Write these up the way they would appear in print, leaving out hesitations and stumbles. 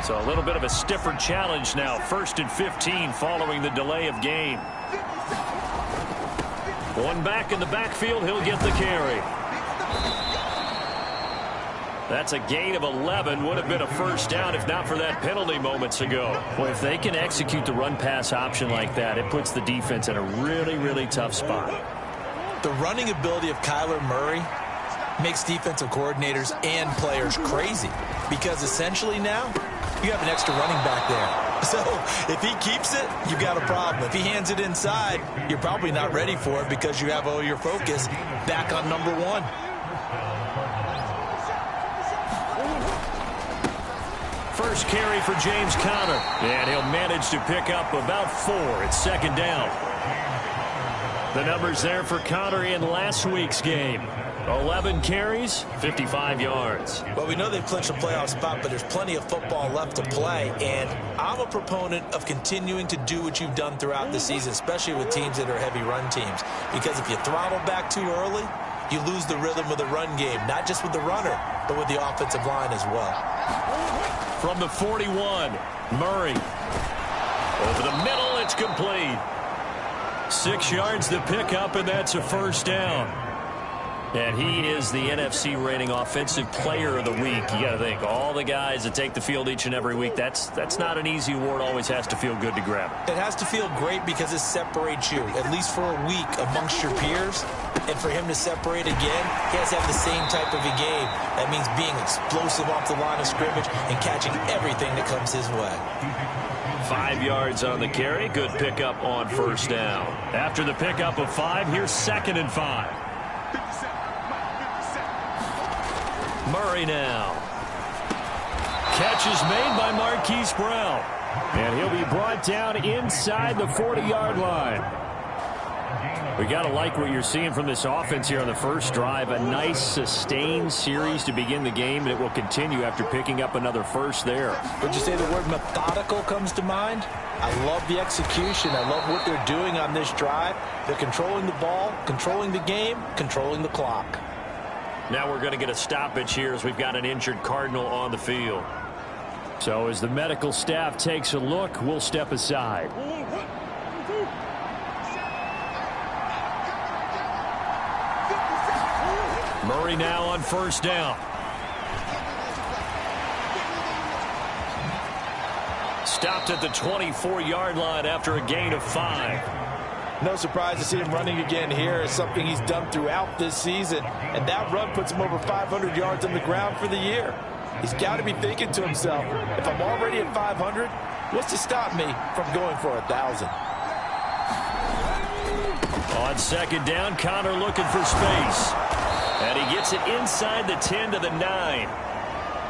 So a little bit of a stiffer challenge now. 1st and 15 following the delay of game. One back in the backfield. He'll get the carry. That's a gain of 11. Would have been a first down if not for that penalty moments ago. Well, if they can execute the run-pass option like that, it puts the defense in a really, really tough spot. The running ability of Kyler Murray makes defensive coordinators and players crazy because essentially now you have an extra running back there. So if he keeps it, you got a problem. If he hands it inside, you're probably not ready for it because you have all your focus back on number one. First carry for James Conner, and he'll manage to pick up about 4. It's 2nd down. The numbers there for Conner in last week's game. 11 carries, 55 yards. Well, we know they've clinched a playoff spot, but there's plenty of football left to play, and I'm a proponent of continuing to do what you've done throughout the season, especially with teams that are heavy run teams, because if you throttle back too early, you lose the rhythm of the run game, not just with the runner, but with the offensive line as well. From the 41, Murray. Over the middle, it's complete. 6 yards to pick up, and that's a first down. And he is the NFC rating offensive player of the week. You got to think, all the guys that take the field each and every week, that's not an easy award. Always has to feel good to grab it. It has to feel great because it separates you, at least for a week, amongst your peers. And for him to separate again, he has to have the same type of a game. That means being explosive off the line of scrimmage and catching everything that comes his way. 5 yards on the carry. Good pickup on first down. After the pickup of 5, here's 2nd and 5. Murray now. Catch is made by Marquise Brown. And he'll be brought down inside the 40-yard line. We got to like what you're seeing from this offense here on the first drive. A nice sustained series to begin the game, and it will continue after picking up another first there. Would you say the word methodical comes to mind? I love the execution. I love what they're doing on this drive. They're controlling the ball, controlling the game, controlling the clock. Now we're going to get a stoppage here as we've got an injured Cardinal on the field. So as the medical staff takes a look, we'll step aside. Murray now on first down. Stopped at the 24-yard line after a gain of 5. No surprise to see him running again here. It's something he's done throughout this season. And that run puts him over 500 yards on the ground for the year. He's got to be thinking to himself, if I'm already at 500, what's to stop me from going for 1,000? On 2nd down, Conner looking for space. And he gets it inside the 10 to the 9.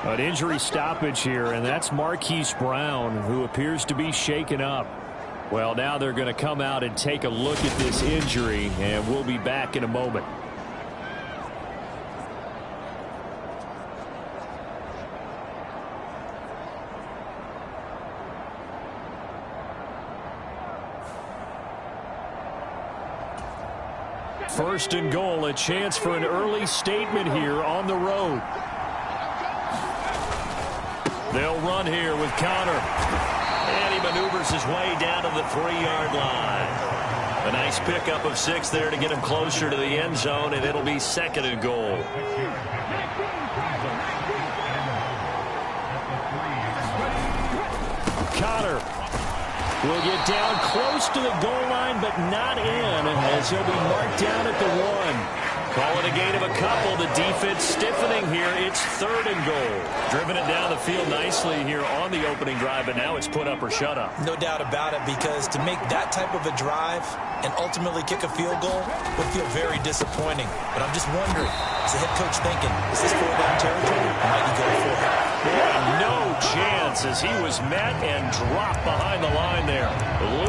An injury stoppage here, and that's Marquise Brown, who appears to be shaken up. Well, now they're going to come out and take a look at this injury, and we'll be back in a moment. First and goal, a chance for an early statement here on the road. They'll run here with Conner. And he maneuvers his way down to the 3-yard line. A nice pickup of 6 there to get him closer to the end zone, and it'll be 2nd and goal. Conner will get down close to the goal line, but not in, as he'll be marked down at the 1. Call it a gain of a couple. The defense stiffening here. It's 3rd and goal. Driven it down the field nicely here on the opening drive, but now it's put up or shut up. No doubt about it, because to make that type of a drive and ultimately kick a field goal would feel very disappointing. But I'm just wondering, is the head coach thinking, is this 4-down territory? Or might he go for it? Boy, no chance as he was met and dropped behind the line there.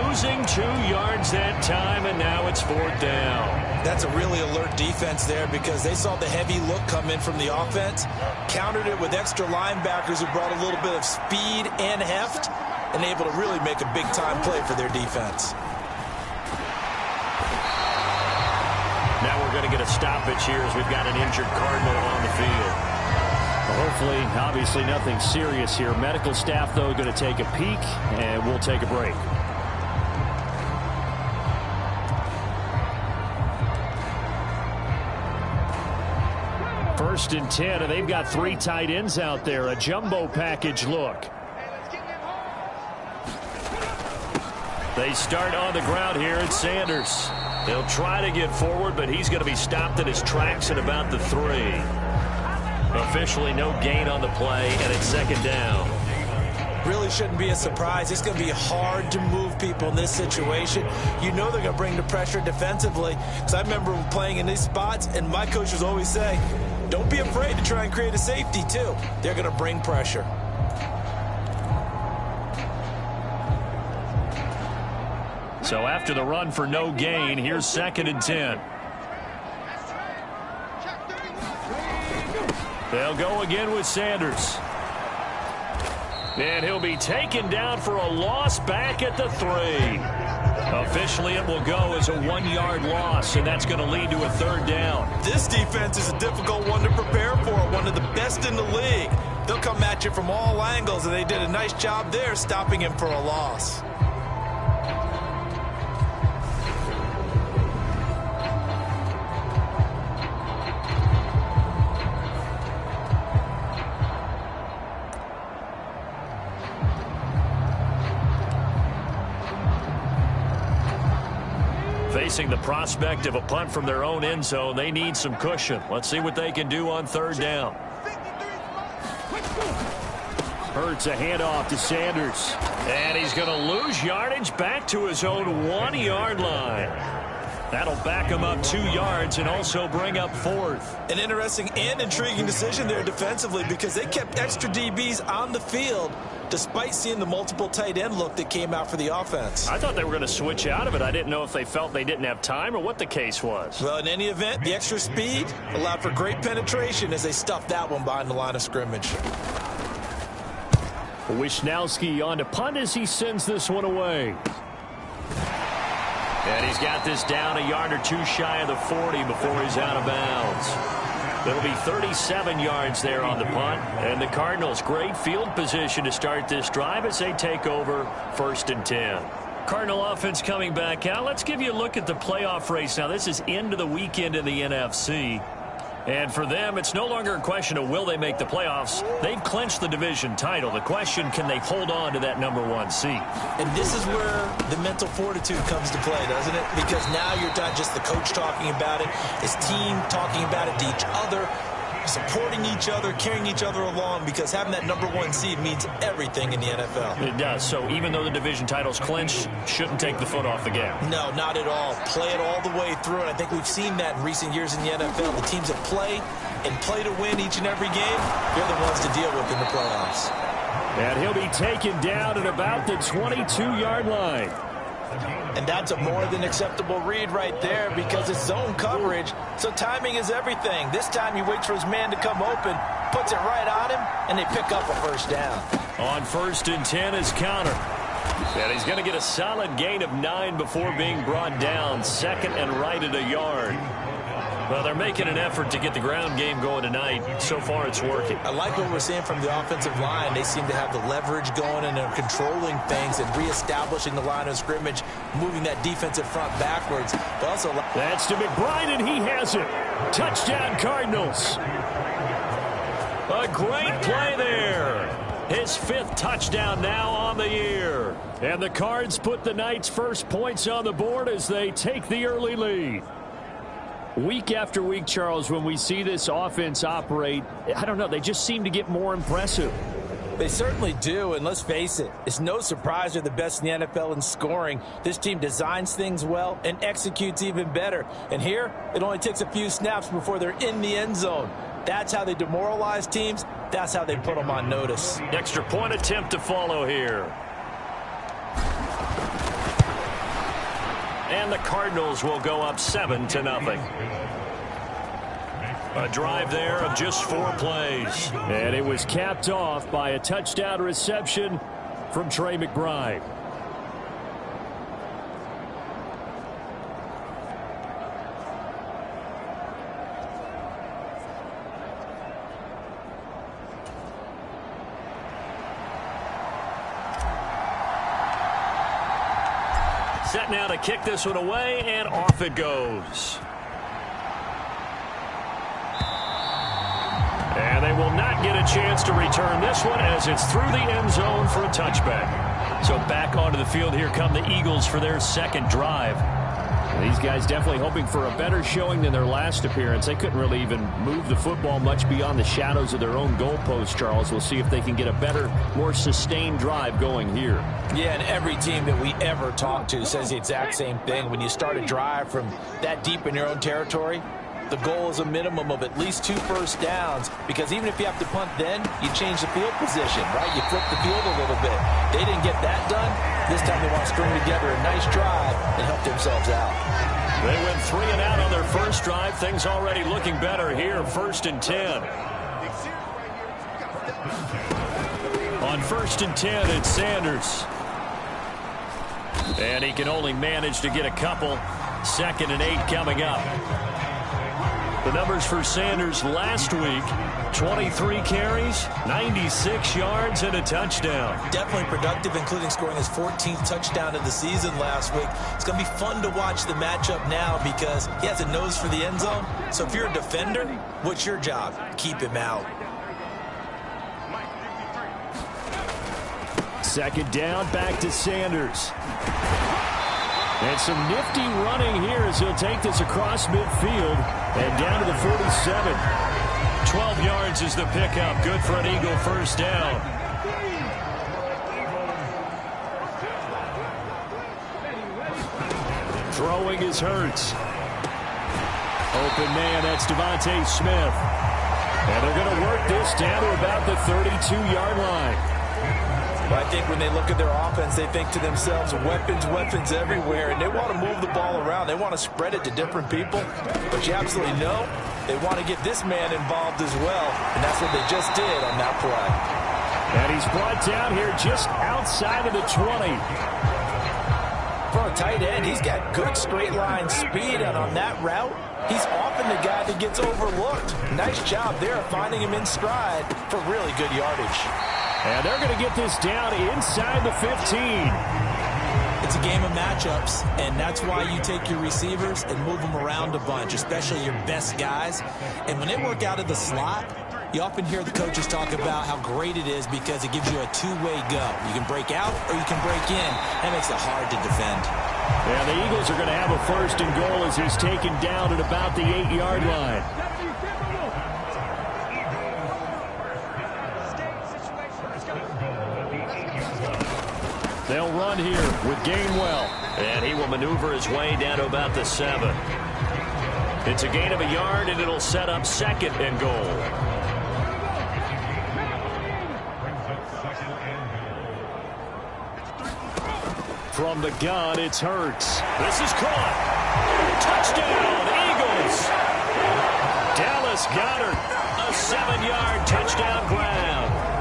Losing 2 yards that time, and now it's 4th down. That's a really alert defense there, because they saw the heavy look come in from the offense, countered it with extra linebackers who brought a little bit of speed and heft, and able to really make a big-time play for their defense. Now we're going to get a stoppage here as we've got an injured Cardinal on the field. Hopefully, obviously nothing serious here. Medical staff, though, going to take a peek, and we'll take a break. First and 10, and they've got 3 tight ends out there. A jumbo package look. They start on the ground here at Sanders. They'll try to get forward, but he's going to be stopped in his tracks at about the 3. Officially no gain on the play, and it's second down. Really shouldn't be a surprise. It's going to be hard to move people in this situation. You know they're going to bring the pressure defensively. Because I remember playing in these spots, and my coaches always say, don't be afraid to try and create a safety, too. They're going to bring pressure. So after the run for no gain, here's second and 10. They'll go again with Sanders. And he'll be taken down for a loss back at the 3. Officially, it will go as a 1-yard loss, and that's going to lead to a third down. This defense is a difficult one to prepare for, one of the best in the league. They'll come at you from all angles, and they did a nice job there stopping him for a loss. Facing the prospect of a punt from their own end zone, they need some cushion. Let's see what they can do on third down. Hurts a handoff to Sanders. And he's going to lose yardage back to his own 1-yard line. That'll back him up 2 yards and also bring up 4th. An interesting and intriguing decision there defensively because they kept extra DBs on the field despite seeing the multiple tight end look that came out for the offense. I thought they were going to switch out of it. I didn't know if they felt they didn't have time or what the case was. Well, in any event, the extra speed allowed for great penetration as they stuffed that one behind the line of scrimmage. Wisnowski on to punt as he sends this one away. And he's got this down a yard or 2 shy of the 40 before he's out of bounds. It'll be 37 yards there on the punt. And the Cardinals, great field position to start this drive as they take over first and 10. Cardinal offense coming back out. Let's give you a look at the playoff race. Now, this is into the weekend in the NFC. And for them, it's no longer a question of will they make the playoffs. They've clinched the division title. The question, can they hold on to that #1 seed? And this is where the mental fortitude comes to play, doesn't it? Because now you're not just the coach talking about it, it's team talking about it to each other, supporting each other, carrying each other along, because having that #1 seed means everything in the NFL. It does. So even though the division title's clinched, shouldn't take the foot off the gas. No, not at all. Play it all the way through, and I think we've seen that in recent years in the NFL. The teams that play and play to win each and every game, they're the ones to deal with in the playoffs. And he'll be taken down at about the 22-yard line. And that's a more than acceptable read right there because it's zone coverage, so timing is everything. This time he waits for his man to come open, puts it right on him, and they pick up a first down. On first and 10 is Counter. And he's going to get a solid gain of 9 before being brought down. Second and right at a yard. Well, they're making an effort to get the ground game going tonight. So far, it's working. I like what we're seeing from the offensive line. They seem to have the leverage going, and they're controlling things and reestablishing the line of scrimmage, moving that defensive front backwards. But also, that's to McBride, and he has it. Touchdown, Cardinals. A great play there. His 5th touchdown now on the year. And the Cards put the Knights' first points on the board as they take the early lead. Week after week, Charles, when we see this offense operate, I don't know, they just seem to get more impressive. They certainly do, and let's face it, it's no surprise they're the best in the NFL in scoring. This team designs things well and executes even better. And here, it only takes a few snaps before they're in the end zone. That's how they demoralize teams. That's how they put them on notice. Extra point attempt to follow here. And the Cardinals will go up 7-0. A drive there of just 4 plays. And it was capped off by a touchdown reception from Trey McBride. Set now to kick this one away, and off it goes. And they will not get a chance to return this one as it's through the end zone for a touchback. So back onto the field here come the Eagles for their second drive. These guys definitely hoping for a better showing than their last appearance. They couldn't really even move the football much beyond the shadows of their own goalpost, Charles. We'll see if they can get a better, more sustained drive going here. Yeah, and every team that we ever talk to says the exact same thing. When you start a drive from that deep in your own territory, the goal is a minimum of at least 2 first downs, because even if you have to punt then, you change the field position, right? You flip the field a little bit. They didn't get that done. This time they want to string together a nice drive and help themselves out. They went 3 and out on their first drive. Things already looking better here. 1st and 10. On 1st and 10, it's Sanders. And he can only manage to get a couple. 2nd and 8 coming up. The numbers for Sanders last week: 23 carries, 96 yards, and a touchdown. Definitely productive, including scoring his 14th touchdown of the season last week. It's going to be fun to watch the matchup now because he has a nose for the end zone. So if you're a defender, what's your job? Keep him out. 2nd down, back to Sanders. And some nifty running here as he'll take this across midfield and down to the 47. 12 yards is the pickup. Good for an Eagle first down. Throwing is Hurts. Open man, that's Devontae Smith. And they're going to work this down to about the 32-yard line. But I think when they look at their offense, they think to themselves, weapons, weapons everywhere, and they want to move the ball around. They want to spread it to different people. But you absolutely know they want to get this man involved as well, and that's what they just did on that play. And he's brought down here just outside of the 20. For a tight end, he's got good straight line speed, and on that route, he's often the guy that gets overlooked. Nice job there finding him in stride for really good yardage. And they're going to get this down inside the 15. It's a game of matchups, and that's why you take your receivers and move them around a bunch, especially your best guys. And when they work out of the slot, you often hear the coaches talk about how great it is because it gives you a two-way go. You can break out or you can break in. That makes it hard to defend. Yeah, the Eagles are going to have a 1st and goal as he's taken down at about the 8-yard line. They'll run here with Gainwell. And he will maneuver his way down to about the 7. It's a gain of a yard, and it'll set up 2nd and goal. From the gun, it's Hurts. This is caught. Touchdown, Eagles. Dallas Goedert, a 7-yard touchdown grab.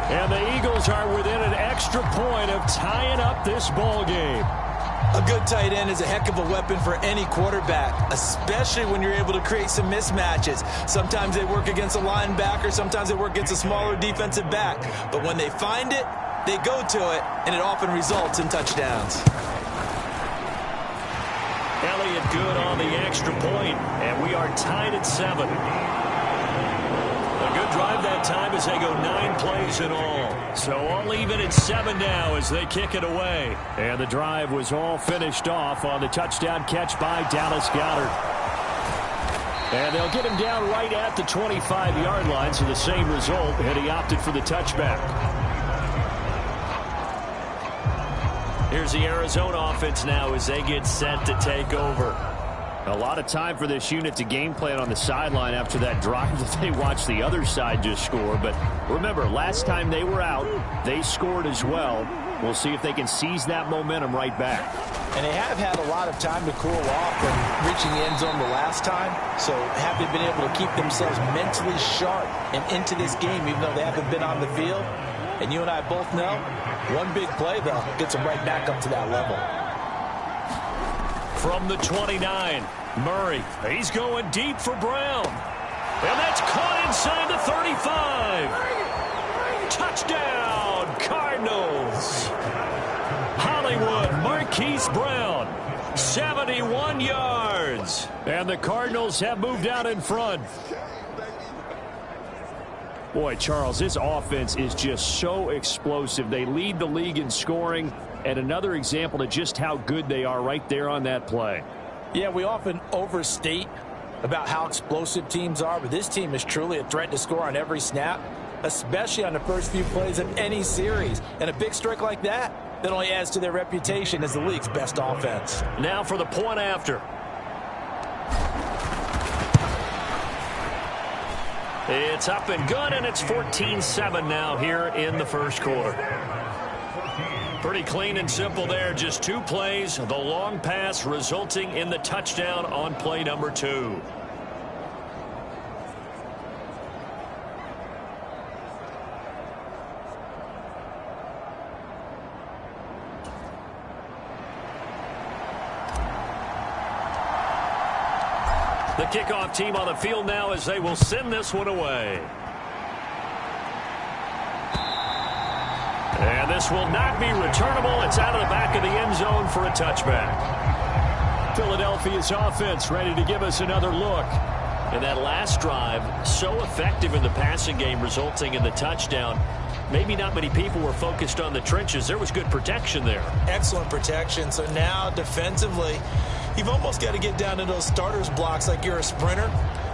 And the Eagles are within an extra point of tying up this ball game. A good tight end is a heck of a weapon for any quarterback, especially when you're able to create some mismatches. Sometimes they work against a linebacker, sometimes they work against a smaller defensive back. But when they find it, they go to it, and it often results in touchdowns. Elliott good on the extra point, and we are tied at 7. A good drive that time as they go 9 plays in all. So all even at 7 now as they kick it away. And the drive was all finished off on the touchdown catch by Dallas Goedert. And they'll get him down right at the 25-yard line, so the same result, and he opted for the touchback. Here's the Arizona offense now as they get set to take over. A lot of time for this unit to game plan on the sideline after that drive that they watched the other side just score. But remember, last time they were out, they scored as well. We'll see if they can seize that momentum right back. And they have had a lot of time to cool off from reaching the end zone the last time. So have they been able to keep themselves mentally sharp and into this game even though they haven't been on the field? And you and I both know, one big play, though, gets them right back up to that level. From the 29, Murray. He's going deep for Brown. And that's caught inside the 35. Touchdown, Cardinals. Hollywood, Marquise Brown. 71 yards. And the Cardinals have moved out in front. Boy, Charles, this offense is just so explosive. They lead the league in scoring, and another example of just how good they are right there on that play. Yeah, we often overstate about how explosive teams are, but this team is truly a threat to score on every snap, especially on the first few plays of any series. And a big strike like that only adds to their reputation as the league's best offense. Now for the point after. It's up and good, and it's 14-7 now here in the first quarter. Pretty clean and simple there. Just 2 plays. The long pass resulting in the touchdown on play number 2. The kickoff team on the field now as they will send this one away. And this will not be returnable. It's out of the back of the end zone for a touchback. Philadelphia's offense ready to give us another look. And that last drive, so effective in the passing game, resulting in the touchdown. Maybe not many people were focused on the trenches. There was good protection there. Excellent protection. So now defensively, you've almost got to get down to those starters blocks like you're a sprinter.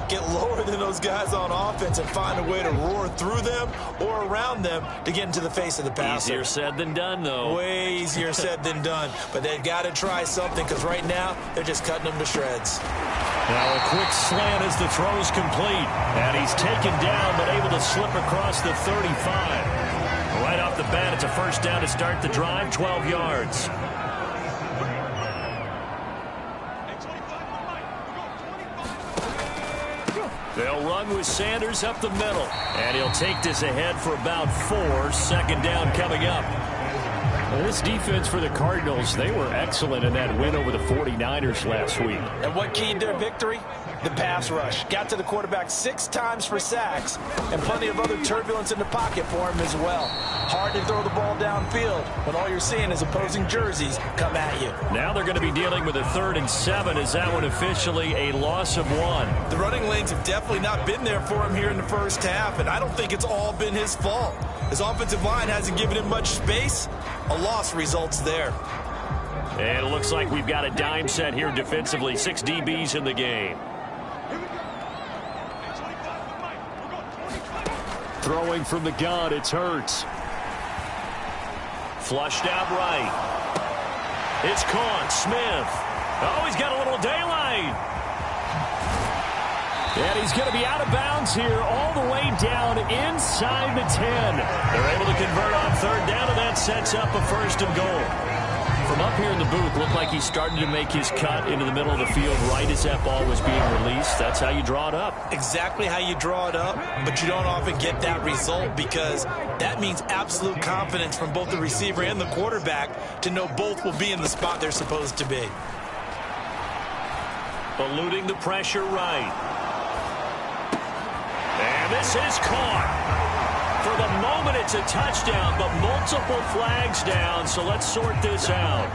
Get lower than those guys on offense and find a way to roar through them or around them to get into the face of the passer. Easier said than done, though. Way easier said than done. But they've got to try something because right now they're just cutting them to shreds. Now a quick slant as the throw's complete. And he's taken down but able to slip across the 35. Right off the bat, it's a first down to start the drive, 12 yards. They'll run with Sanders up the middle. And he'll take this ahead for about 4. Second down coming up. Well, this defense for the Cardinals, they were excellent in that win over the 49ers last week. And what keyed their victory? The pass rush. Got to the quarterback 6 times for sacks, and plenty of other turbulence in the pocket for him as well. Hard to throw the ball downfield when all you're seeing is opposing jerseys come at you. Now they're going to be dealing with a 3rd and 7. Is that one officially a loss of 1? The running lanes have definitely not been there for him here in the first half, and I don't think it's all been his fault. His offensive line hasn't given him much space. A loss results there. And it looks like we've got a dime set here defensively. 6 DBs in the game. Throwing from the gun, it's Hurts. Flushed out right. It's caught. Smith. Oh, he's got a little daylight. And he's going to be out of bounds here all the way down inside the 10. They're able to convert on 3rd down, and that sets up a 1st and goal. From up here in the booth, looked like he's starting to make his cut into the middle of the field right as that ball was being released. That's how you draw it up. Exactly how you draw it up, but you don't often get that result because that means absolute confidence from both the receiver and the quarterback to know both will be in the spot they're supposed to be. Eluding the pressure right. And this is caught. For the moment, it's a touchdown, but multiple flags down, so let's sort this out.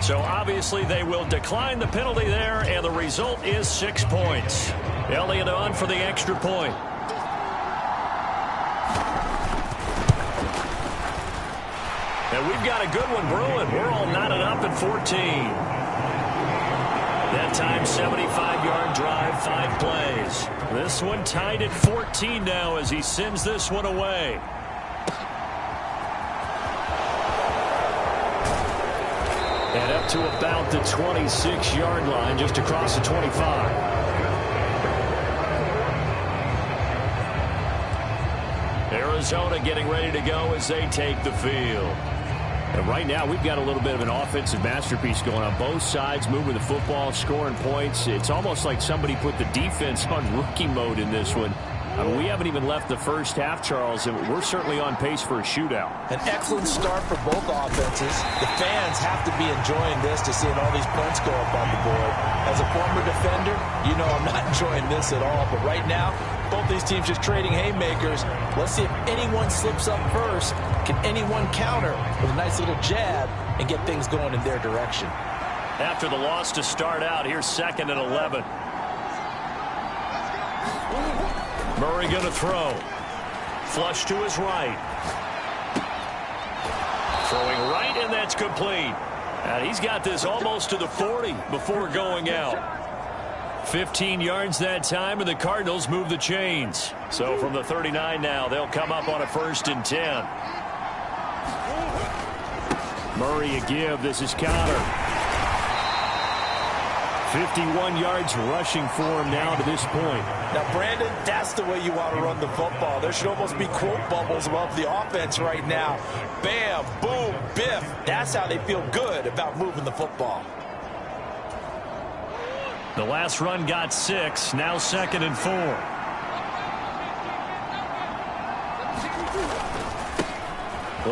So obviously they will decline the penalty there, and the result is 6 points. Elliott on for the extra point. And we've got a good one brewing. We're all knotted up at 14. That time, 75-yard drive, 5 plays. This one tied at 14 now as he sends this one away. And up to about the 26-yard line, just across the 25. Arizona getting ready to go as they take the field. And right now, we've got a little bit of an offensive masterpiece going on. Both sides moving the football, scoring points. It's almost like somebody put the defense on rookie mode in this one. I mean, we haven't even left the first half, Charles, and we're certainly on pace for a shootout. An excellent start for both offenses. The fans have to be enjoying this to seeing all these points go up on the board. As a former defender, you know I'm not enjoying this at all. But right now, both these teams just trading haymakers. Let's see if anyone slips up first. Can anyone counter with a nice little jab and get things going in their direction? After the loss to start out, here's 2nd and 11. Murray going to throw. Flush to his right. Throwing right, and that's complete. And he's got this almost to the 40 before going out. 15 yards that time, and the Cardinals move the chains. So from the 39 now, they'll come up on a 1st and 10. Murray a give. This is Connor. 51 yards rushing for him now to this point. Now, Brandon, that's the way you want to run the football. There should almost be quote bubbles above the offense right now. Bam, boom, biff. That's how they feel good about moving the football. The last run got 6. Now 2nd and 4.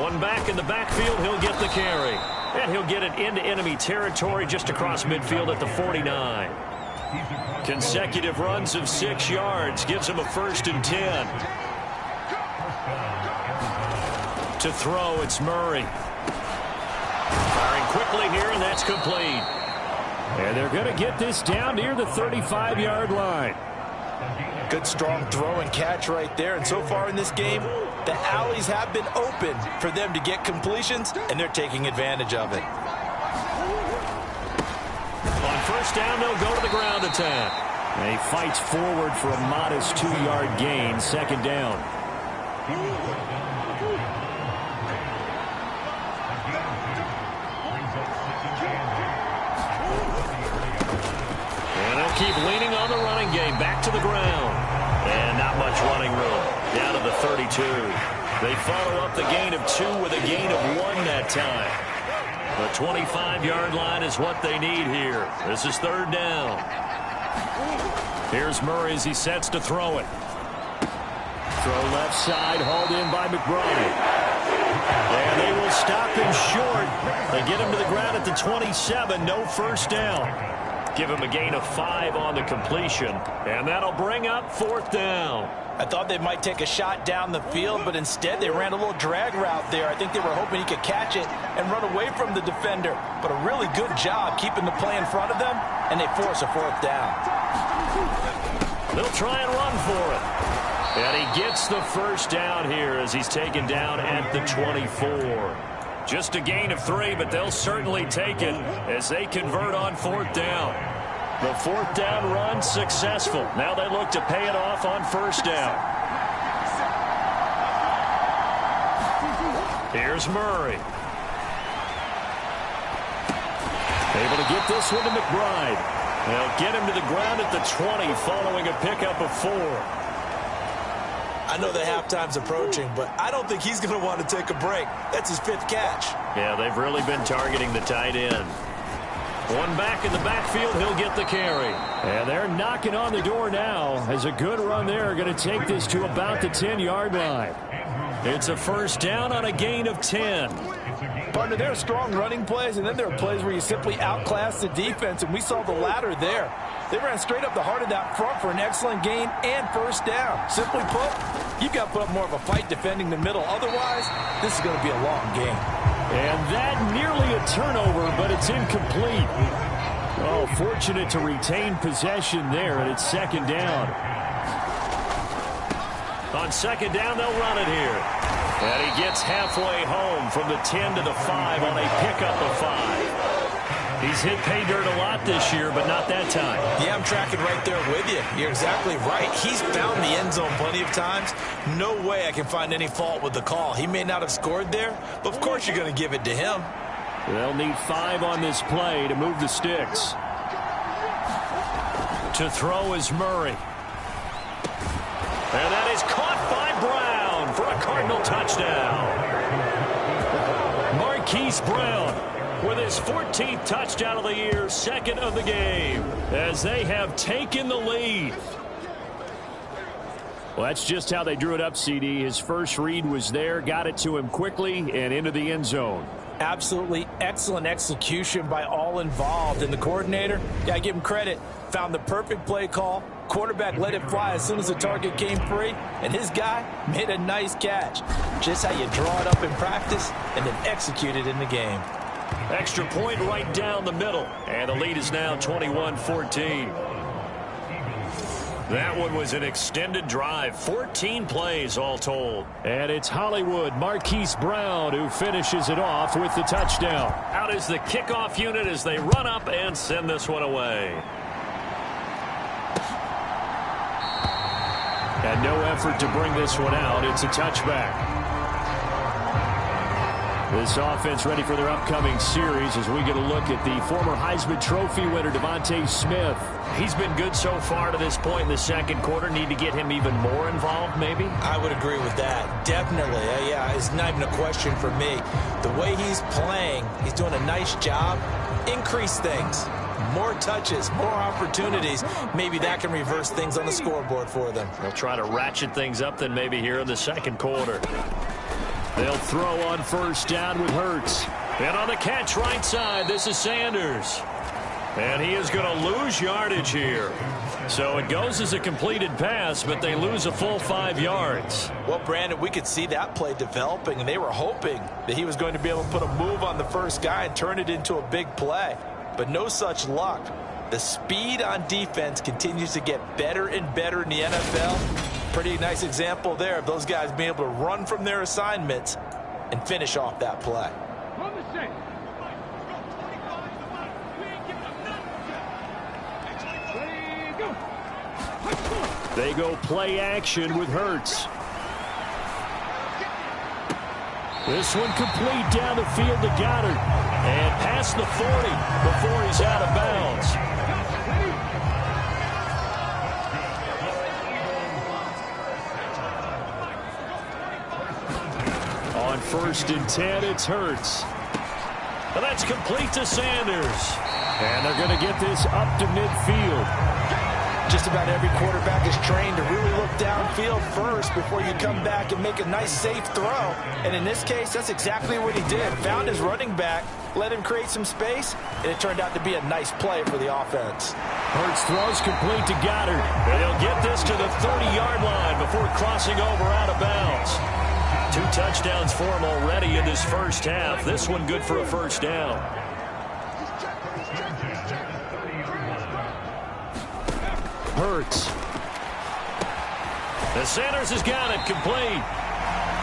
One back in the backfield. He'll get the carry. And he'll get it into enemy territory just across midfield at the 49. Consecutive runs of 6 yards gives him a 1st and 10. To throw, it's Murray. Firing quickly here, and that's complete. And they're going to get this down near the 35-yard line. Good strong throw and catch right there. And so far in this game, the alleys have been open for them to get completions, and they're taking advantage of it. On 1st down, they'll go to the ground attack. And he fights forward for a modest 2-yard gain. 2nd down. And they'll keep leaning on the running game. Back to the ground. And not much running room. Down to the 32. They follow up the gain of 2 with a gain of 1 that time. The 25-yard line is what they need here. This is 3rd down. Here's Murray as he sets to throw it. Throw left side, hauled in by McBride. And they will stop him short. They get him to the ground at the 27. No 1st down. Give him a gain of 5 on the completion. And that'll bring up 4th down. I thought they might take a shot down the field, but instead they ran a little drag route there. I think they were hoping he could catch it and run away from the defender. But a really good job keeping the play in front of them, and they force a 4th down. They'll try and run for it. And he gets the 1st down here as he's taken down at the 24. Just a gain of 3, but they'll certainly take it as they convert on 4th down. The 4th down run successful. Now they look to pay it off on 1st down. Here's Murray. Able to get this one to McBride. They'll get him to the ground at the 20 following a pickup of 4. I know the halftime's approaching, but I don't think he's going to want to take a break. That's his 5th catch. Yeah, they've really been targeting the tight end. One back in the backfield, he'll get the carry. And they're knocking on the door now as a good run there. Going to take this to about the 10-yard line. It's a 1st down on a gain of 10. Partner, there are strong running plays, and then there are plays where you simply outclass the defense, and we saw the latter there. They ran straight up the heart of that front for an excellent gain and 1st down. Simply put, you've got to put up more of a fight defending the middle. Otherwise, this is going to be a long game. And that nearly a turnover, but it's incomplete. Oh, fortunate to retain possession there, and it's 2nd down. On 2nd down, they'll run it here. And he gets halfway home from the 10 to the 5 on a pickup of 5. He's hit pay dirt a lot this year, but not that time. Yeah, I'm tracking right there with you. You're exactly right. He's found the end zone plenty of times. No way I can find any fault with the call. He may not have scored there, but of course you're going to give it to him. They'll need 5 on this play to move the sticks. To throw is Murray. And that is caught by Brown for a Cardinal touchdown. Marquise Brown with his 14th touchdown of the year, 2nd of the game, as they have taken the lead. Well, that's just how they drew it up, CD. His first read was there, got it to him quickly and into the end zone. Absolutely excellent execution by all involved. And the coordinator, I give him credit, found the perfect play call. Quarterback let it fly as soon as the target came free, and his guy made a nice catch. Just how you draw it up in practice and then execute it in the game. Extra point right down the middle, and the lead is now 21-14. That one was an extended drive, 14 plays all told. And it's Hollywood Marquise Brown who finishes it off with the touchdown. Out is the kickoff unit as they run up and send this one away. And no effort to bring this one out. It's a touchback. This offense ready for their upcoming series as we get a look at the former Heisman Trophy winner, Devontae Smith. He's been good so far to this point in the second quarter. Need to get him even more involved, maybe? I would agree with that. Definitely. Yeah, it's not even a question for me. The way he's playing, he's doing a nice job. Increase things. More touches, more opportunities. Maybe that can reverse things on the scoreboard for them. They'll try to ratchet things up then maybe here in the second quarter. They'll throw on first down with Hurts. And on the catch right side, this is Sanders. And he is going to lose yardage here. So it goes as a completed pass, but they lose a full 5 yards. Well, Brandon, we could see that play developing, and they were hoping that he was going to be able to put a move on the first guy and turn it into a big play. But no such luck. The speed on defense continues to get better and better in the NFL. Pretty nice example there of those guys being able to run from their assignments and finish off that play. They go play action with Hurts. This one complete down the field to Goddard. And past the 40 before he's out of bounds. On 1st and 10, it's Hurts. And that's complete to Sanders. And they're going to get this up to midfield. Just about every quarterback is trained to really look downfield first before you come back and make a nice, safe throw. And in this case, that's exactly what he did. Found his running back, let him create some space, and it turned out to be a nice play for the offense. Hurts throws complete to Goddard. And he'll get this to the 30-yard line before crossing over out of bounds. 2 touchdowns for him already in this first half. This one good for a first down. Hurts. And Sanders has got it complete.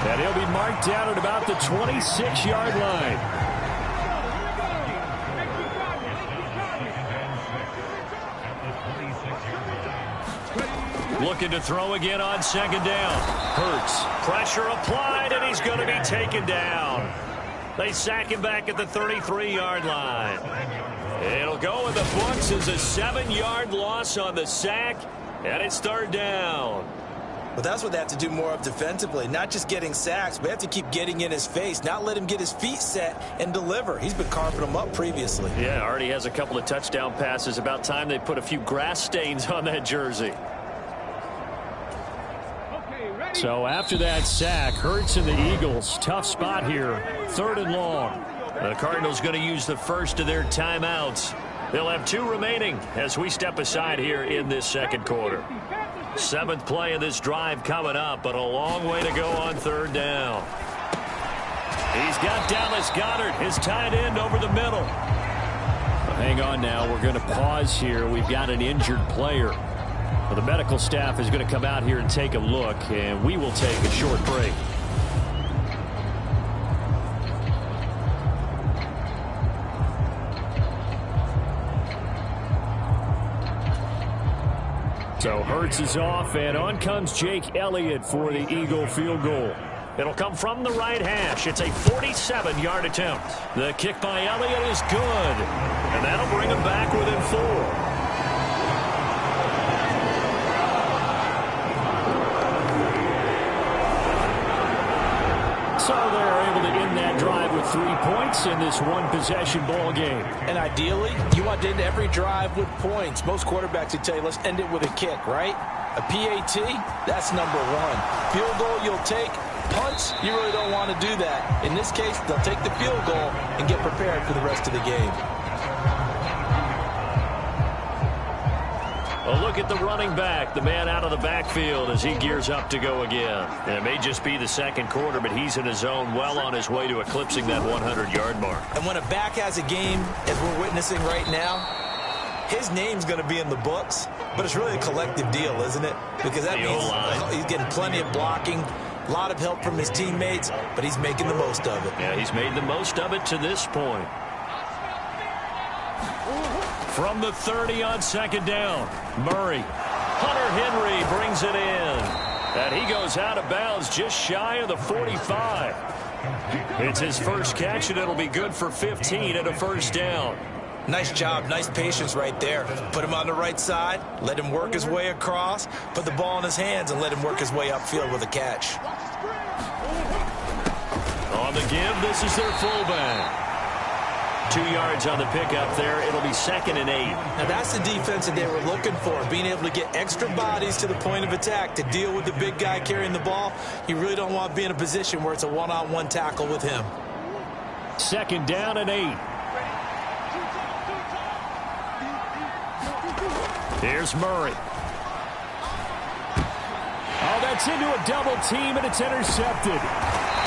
And he'll be marked down at about the 26-yard line. Looking to throw again on second down. Hurts. Pressure applied, and he's going to be taken down. They sack him back at the 33-yard line. It'll go in the books as a 7-yard loss on the sack, and it's 3rd down. Well, that's what they have to do more of defensively, not just getting sacks, but have to keep getting in his face, not let him get his feet set and deliver. He's been carving them up previously. Yeah, already has a couple of touchdown passes. About time they put a few grass stains on that jersey. So after that sack, Hurts and the Eagles, tough spot here, 3rd and long. The Cardinals going to use the first of their timeouts. They'll have 2 remaining as we step aside here in this second quarter. 7th play of this drive coming up, but a long way to go on 3rd down. He's got Dallas Goedert, his tight end, over the middle. Well, hang on now. We're going to pause here. We've got an injured player. Well, the medical staff is going to come out here and take a look, and we will take a short break. So Hurts is off, and on comes Jake Elliott for the Eagle field goal. It'll come from the right hash. It's a 47-yard attempt. The kick by Elliott is good, and that'll bring him back within 4. So they're able to end that drive with 3 points in this one-possession ball game. And ideally, you want to end every drive with points. Most quarterbacks would tell you, let's end it with a kick, right? A PAT, that's number 1. Field goal you'll take, Punts, you really don't want to do that. In this case, they'll take the field goal and get prepared for the rest of the game. Well, look at the running back, the man out of the backfield as he gears up to go again. And it may just be the second quarter, but he's in his zone, well on his way to eclipsing that 100-yard mark. And when a back has a game, as we're witnessing right now, his name's going to be in the books, but it's really a collective deal, isn't it? Because that means he's getting plenty of blocking, a lot of help from his teammates, but he's making the most of it. Yeah, he's made the most of it to this point. From the 30 on second down, Murray. Hunter Henry brings it in. And he goes out of bounds just shy of the 45. It's his first catch, and it'll be good for 15 and a first down. Nice job, nice patience right there. Put him on the right side, let him work his way across, put the ball in his hands, and let him work his way upfield with a catch. On the give, this is their fullback. 2 yards on the pickup there. It'll be 2nd and 8. Now that's the defense that they were looking for, being able to get extra bodies to the point of attack to deal with the big guy carrying the ball. You really don't want to be in a position where it's a one-on-one tackle with him. 2nd down and 8. Here's Murray. Oh, that's into a double team, and it's intercepted.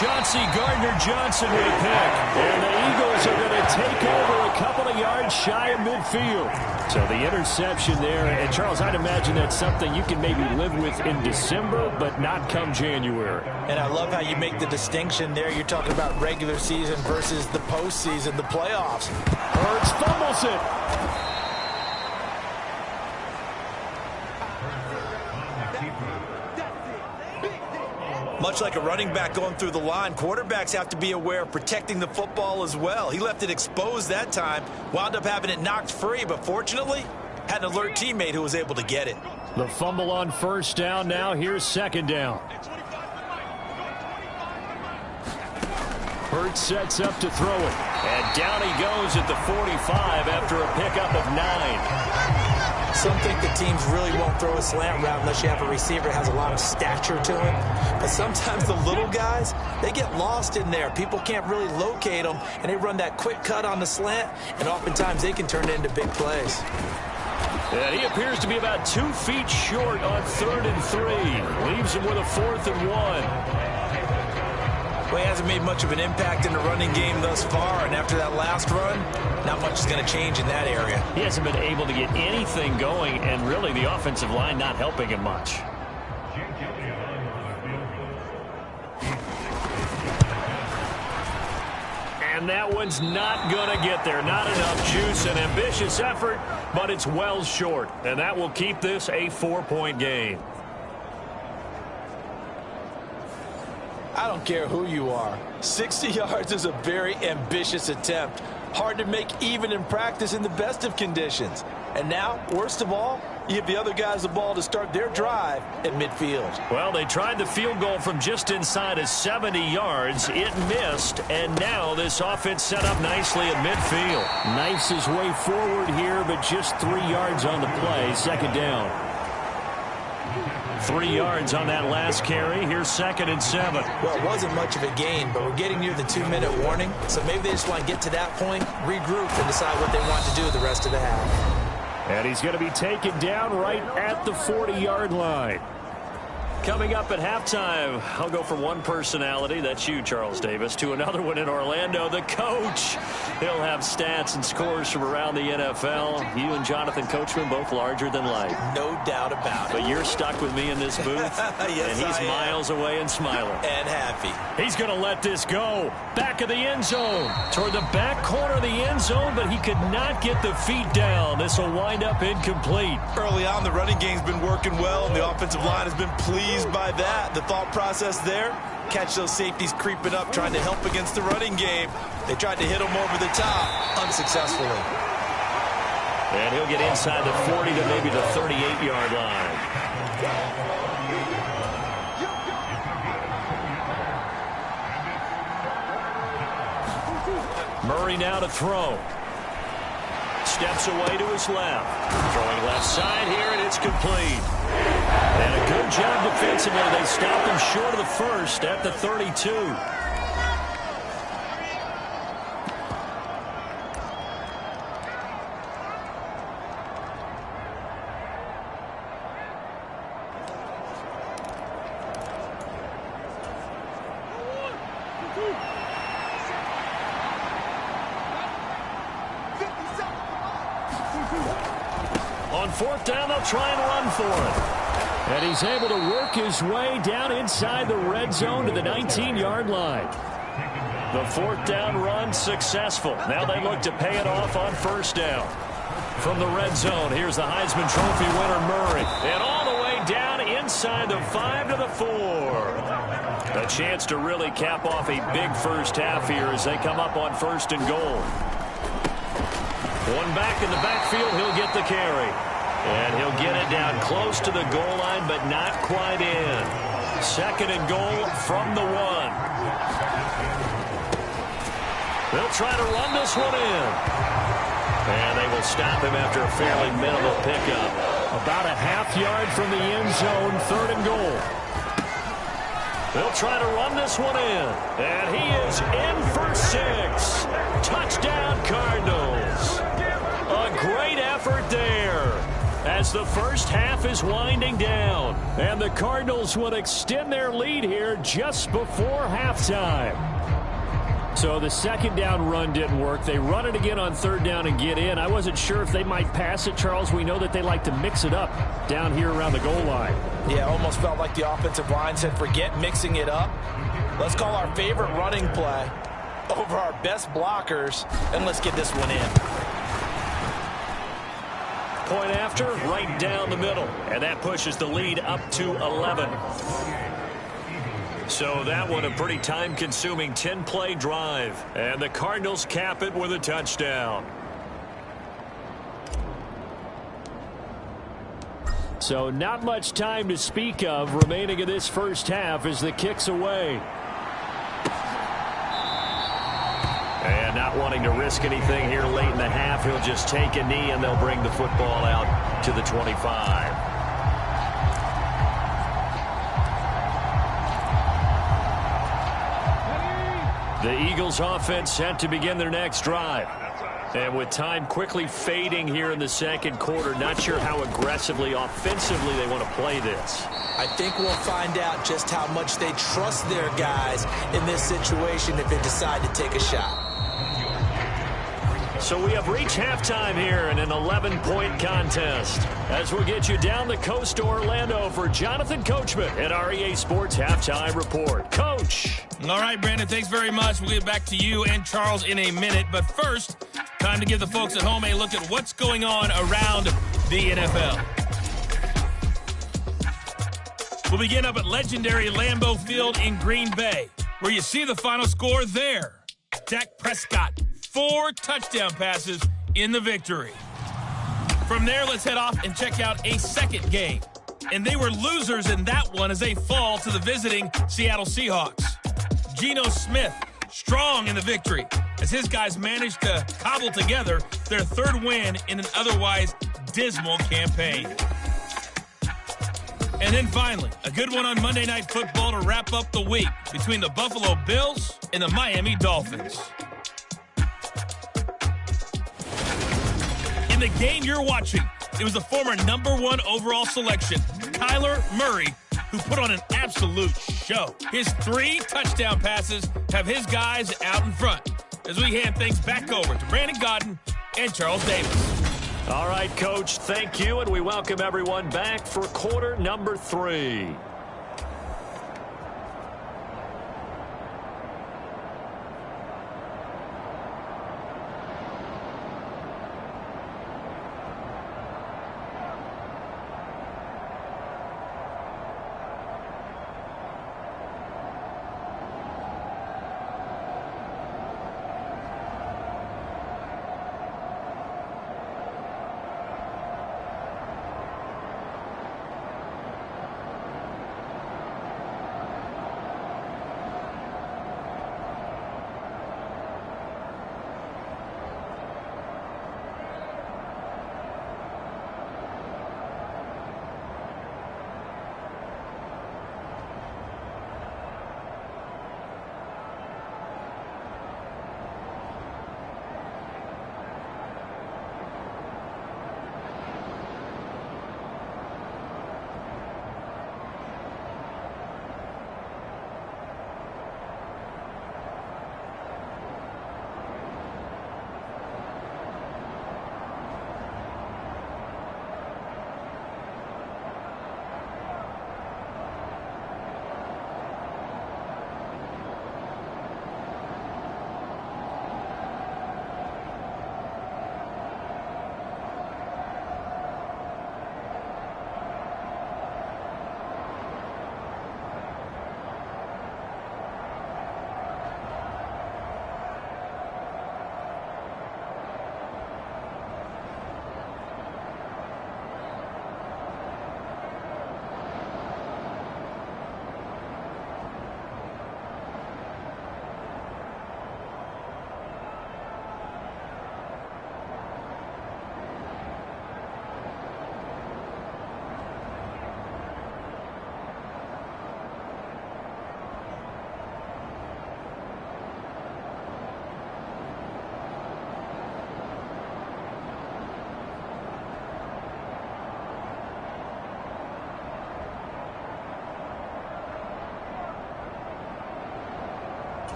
Chauncey Gardner-Johnson with a pick. And the Eagles are going to take over a couple of yards shy of midfield. So the interception there. And, Charles, I'd imagine that's something you can maybe live with in December, but not come January. And I love how you make the distinction there. You're talking about regular season versus the postseason, the playoffs. Hurts fumbles it. Much like a running back going through the line, quarterbacks have to be aware of protecting the football as well. He left it exposed that time, wound up having it knocked free, but fortunately had an alert teammate who was able to get it. The fumble on first down now. Here's 2nd down. Hurts sets up to throw it. And down he goes at the 45 after a pickup of 9. Some think the teams really won't throw a slant route unless you have a receiver that has a lot of stature to him. But sometimes the little guys, they get lost in there. People can't really locate them, and they run that quick cut on the slant, and oftentimes they can turn it into big plays. And he appears to be about 2 feet short on 3rd and 3. Leaves him with a 4th and 1. Well, he hasn't made much of an impact in the running game thus far, and after that last run, not much is going to change in that area. He hasn't been able to get anything going, and really the offensive line not helping him much. And that one's not going to get there. Not enough juice. An ambitious effort, but it's well short. And that will keep this a 4-point game. I don't care who you are. 60 yards is a very ambitious attempt. Hard to make even in practice in the best of conditions. And now, worst of all, you give the other guys the ball to start their drive at midfield. Well, they tried the field goal from just inside of 70 yards. It missed, and now this offense set up nicely at midfield. Knifes his way forward here, but just 3 yards on the play. 2nd down. 3 yards on that last carry. Here's 2nd and 7. Well, it wasn't much of a gain, but we're getting near the 2-minute warning. So maybe they just want to get to that point, regroup, and decide what they want to do the rest of the half. And he's going to be taken down right at the 40-yard line. Coming up at halftime, I'll go from one personality, that's you, Charles Davis, to another one in Orlando, the coach. He'll have stats and scores from around the NFL. You and Jonathan Coachman, both larger than life. No doubt about it. But you're stuck with me in this booth, yes, and he's miles away and smiling. And happy. He's going to let this go. Back of the end zone. Toward the back corner of the end zone, but he could not get the feet down. This will wind up incomplete. Early on, the running game's been working well, and the offensive line has been pleased by that. The thought process there, catch those safeties creeping up, trying to help against the running game. They tried to hit him over the top, unsuccessfully. And he'll get inside the 40 to maybe the 38-yard line. Murray now to throw. Steps away to his left. Throwing left side here, and it's complete. And a good job defensively. They stopped him short of the first at the 32. On fourth down, they'll try and run for it. And he's able to work his way down inside the red zone to the 19-yard line. The fourth down run successful. Now they look to pay it off on first down. From the red zone, here's the Heisman Trophy winner, Murray. And all the way down inside the 5 to the 4. A chance to really cap off a big first half here as they come up on first and goal. One back in the backfield, he'll get the carry. And he'll get it down close to the goal line, but not quite in. Second and goal from the 1. They'll try to run this one in. And they will stop him after a fairly minimal pickup. About a half yard from the end zone, third and goal. They'll try to run this one in. And he is in for 6. Touchdown, Cardinals. A great effort there as the first half is winding down. And the Cardinals will extend their lead here just before halftime. So the second down run didn't work. They run it again on third down and get in. I wasn't sure if they might pass it, Charles. We know that they like to mix it up down here around the goal line. Yeah, almost felt like the offensive line said, forget mixing it up. Let's call our favorite running play over our best blockers, and let's get this one in. Point after, right down the middle. And that pushes the lead up to 11. So that one a pretty time-consuming 10-play drive. And the Cardinals cap it with a touchdown. So not much time to speak of remaining in this first half as the kick's away. And not wanting to risk anything here late in the half, he'll just take a knee and they'll bring the football out to the 25. The Eagles offense set to begin their next drive. And with time quickly fading here in the second quarter, not sure how aggressively, offensively they want to play this. I think we'll find out just how much they trust their guys in this situation if they decide to take a shot. So we have reached halftime here in an 11-point contest. As we'll get you down the coast to Orlando for Jonathan Coachman at REA Sports Halftime Report. Coach. All right, Brandon, thanks very much. We'll get back to you and Charles in a minute. But first, time to give the folks at home a look at what's going on around the NFL. We'll begin up at legendary Lambeau Field in Green Bay, where you see the final score there. Dak Prescott, 4 touchdown passes in the victory. From there, let's head off and check out a second game. And they were losers in that one as they fall to the visiting Seattle Seahawks. Geno Smith, strong in the victory, as his guys managed to cobble together their third win in an otherwise dismal campaign. And then finally, a good one on Monday Night Football to wrap up the week between the Buffalo Bills and the Miami Dolphins. In the game you're watching, it was the former #1 overall selection, Kyler Murray, who put on an absolute show. His 3 touchdown passes have his guys out in front as we hand things back over to Brandon Godden and Charles Davis. All right, Coach, thank you, and we welcome everyone back for quarter number 3.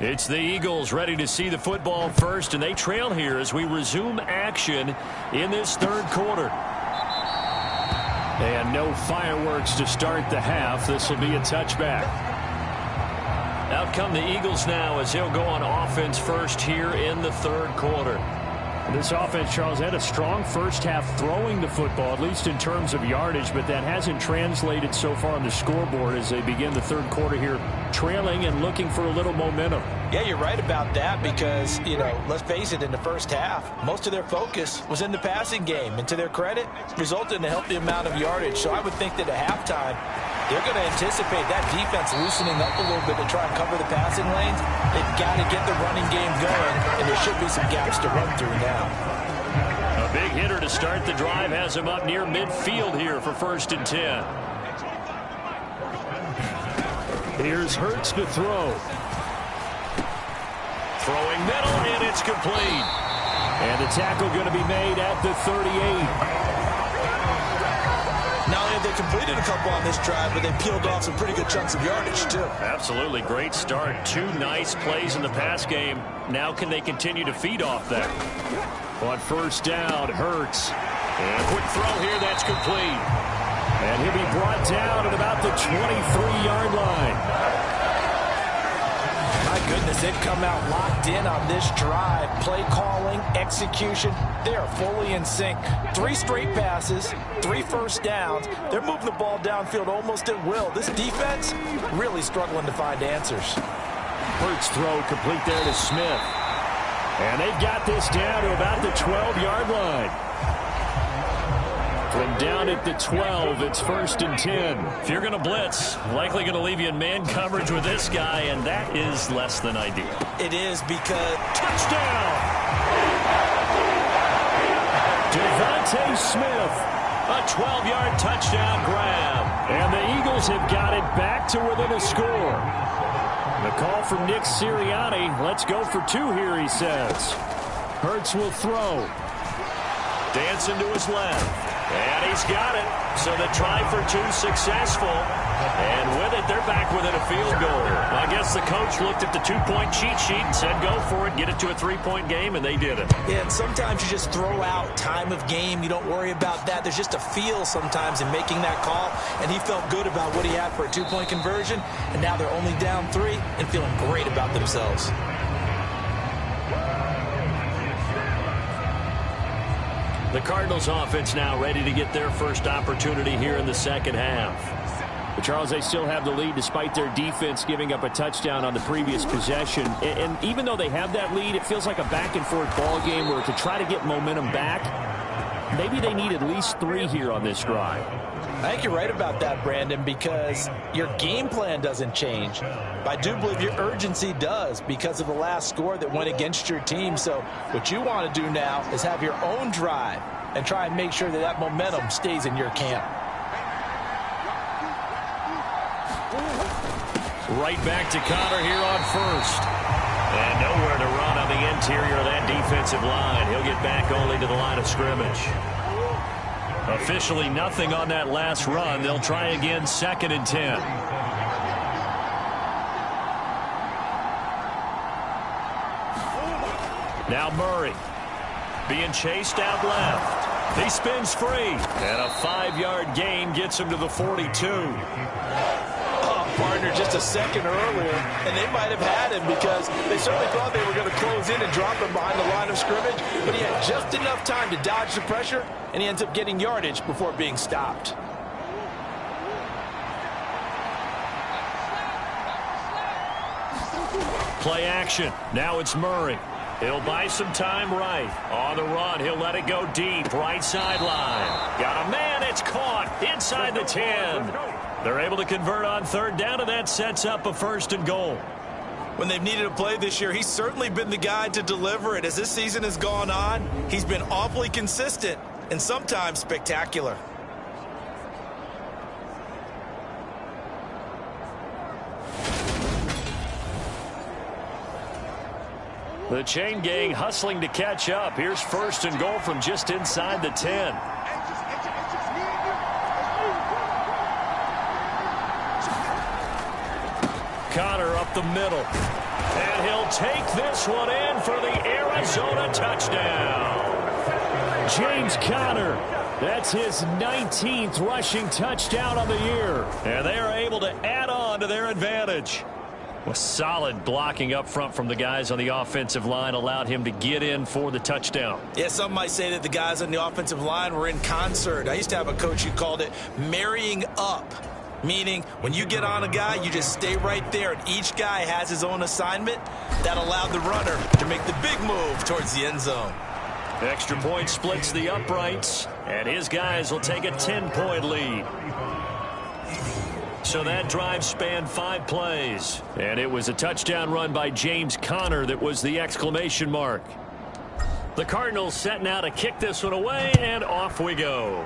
It's the Eagles ready to see the football first, and they trail here as we resume action in this third quarter. And no fireworks to start the half. This will be a touchback. Out come the Eagles now as he'll go on offense first here in the third quarter. This offense, Charles, had a strong first half throwing the football, at least in terms of yardage, but that hasn't translated so far on the scoreboard as they begin the third quarter here, trailing and looking for a little momentum. Yeah, you're right about that because, let's face it, in the first half, most of their focus was in the passing game. And to their credit, resulted in a healthy amount of yardage. So I would think that at halftime, they're going to anticipate that defense loosening up a little bit to try and cover the passing lanes. They've got to get the running game going, and there should be some gaps to run through now. A big hitter to start the drive has him up near midfield here for 1st and 10. Here's Hurts to throw. Throwing middle, and it's complete. And the tackle going to be made at the 38. Not only have they completed a couple on this drive, but they peeled off some pretty good chunks of yardage, too. Absolutely. Great start. 2 nice plays in the pass game. Now can they continue to feed off that? On 1st down, Hurts. And a quick throw here. That's complete. And he'll be brought down at about the 23-yard line. My goodness, they've come out locked in on this drive. Play calling, execution, they are fully in sync. 3 straight passes, 3 first downs. They're moving the ball downfield almost at will. This defense really struggling to find answers. Hurts throw complete there to Smith. And they've got this down to about the 12-yard line. From down at the 12, it's 1st and 10. If you're going to blitz, likely going to leave you in man coverage with this guy, and that is less than ideal. It is because... Touchdown! Devontae Smith. A 12-yard touchdown grab. And the Eagles have got it back to within a score. The call from Nick Sirianni. Let's go for 2 here, he says. Hurts will throw. Dancing to his left. And he's got it. So the try for 2 successful. And with it, they're back within a field goal. I guess the coach looked at the 2-point cheat sheet and said, go for it, get it to a 3-point game, and they did it. Yeah, and sometimes you just throw out time of game. You don't worry about that. There's just a feel sometimes in making that call, and he felt good about what he had for a 2-point conversion, and now they're only down 3 and feeling great about themselves. The Cardinals offense now ready to get their first opportunity here in the second half. But Charles, they still have the lead despite their defense giving up a touchdown on the previous possession. And even though they have that lead, it feels like a back-and-forth ball game where to try to get momentum back, maybe they need at least 3 here on this drive. I think you're right about that, Brandon, because your game plan doesn't change. I do believe your urgency does because of the last score that went against your team. So what you want to do now is have your own drive and try and make sure that that momentum stays in your camp. Right back to Connor here on 1st. And nowhere to run on the interior of that defensive line. He'll get back only to the line of scrimmage. Officially nothing on that last run. They'll try again 2nd and 10. Now Murray being chased out left. He spins free. And a 5-yard gain gets him to the 42. Partner just a second earlier, and they might have had him because they certainly thought they were going to close in and drop him behind the line of scrimmage, but he had just enough time to dodge the pressure, and he ends up getting yardage before being stopped. Play action. Now it's Murray. He'll buy some time right. On the run, he'll let it go deep. Right sideline. Got a man. It's caught inside the 10. They're able to convert on 3rd down, and that sets up a 1st and goal. When they've needed a play this year, he's certainly been the guy to deliver it. As this season has gone on, he's been awfully consistent and sometimes spectacular. The chain gang hustling to catch up. Here's 1st and goal from just inside the 10. Connor up the middle. And he'll will take this one in for the Arizona touchdown. James Conner, that's his 19th rushing touchdown on the year. And they are able to add on to their advantage. Well, solid blocking up front from the guys on the offensive line allowed him to get in for the touchdown. Yeah, some might say that the guys on the offensive line were in concert. I used to have a coach who called it marrying up, meaning when you get on a guy, you just stay right there, and each guy has his own assignment. That allowed the runner to make the big move towards the end zone. Extra point splits the uprights, and his guys will take a 10-point lead. So that drive spanned 5 plays, and it was a touchdown run by James Conner that was the exclamation mark. The Cardinals set now to kick this one away, and off we go.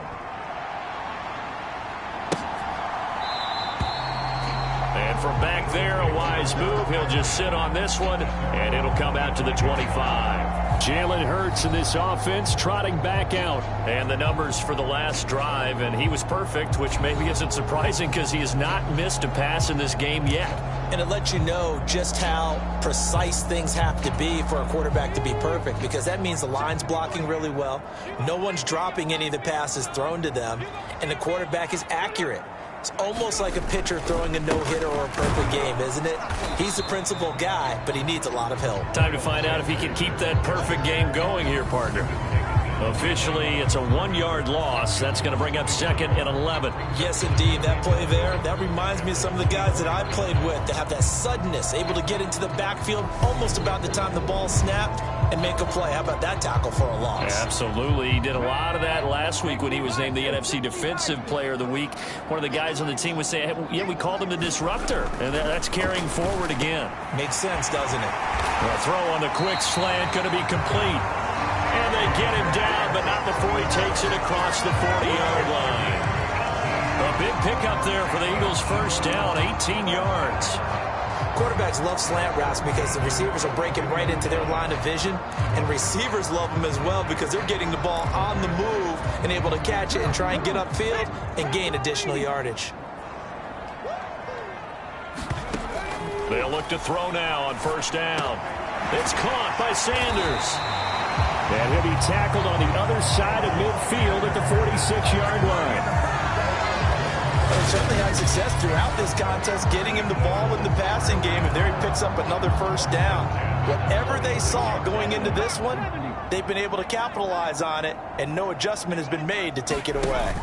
And from back there, a wise move. He'll just sit on this one, and it'll come out to the 25. Jalen Hurts in this offense trotting back out. And the numbers for the last drive, and he was perfect, which maybe isn't surprising because he has not missed a pass in this game yet. And it lets you know just how precise things have to be for a quarterback to be perfect, because that means the line's blocking really well, no one's dropping any of the passes thrown to them, and the quarterback is accurate. It's almost like a pitcher throwing a no-hitter or a perfect game, isn't it? He's the principal guy, but he needs a lot of help. Time to find out if he can keep that perfect game going here, partner. Officially, it's a 1-yard loss. That's going to bring up 2nd and 11. Yes, indeed. That play there, that reminds me of some of the guys that I played with that have that suddenness, able to get into the backfield almost about the time the ball snapped and make a play. How about that tackle for a loss? Yeah, absolutely. He did a lot of that last week when he was named the NFC Defensive Player of the Week. One of the guys on the team would say, hey, yeah, we called him the disruptor, and that's carrying forward again. Makes sense, doesn't it? The throw on the quick slant going to be complete. And they get him down, but not before he takes it across the 40-yard line. A big pickup there for the Eagles' first down, 18 yards. Quarterbacks love slant routes because the receivers are breaking right into their line of vision, and receivers love them as well because they're getting the ball on the move and able to catch it and try and get upfield and gain additional yardage. They'll look to throw now on first down. It's caught by Sanders. And he'll be tackled on the other side of midfield at the 46-yard line. They certainly had success throughout this contest, getting him the ball in the passing game, and there he picks up another first down. Whatever they saw going into this one, they've been able to capitalize on it, and no adjustment has been made to take it away.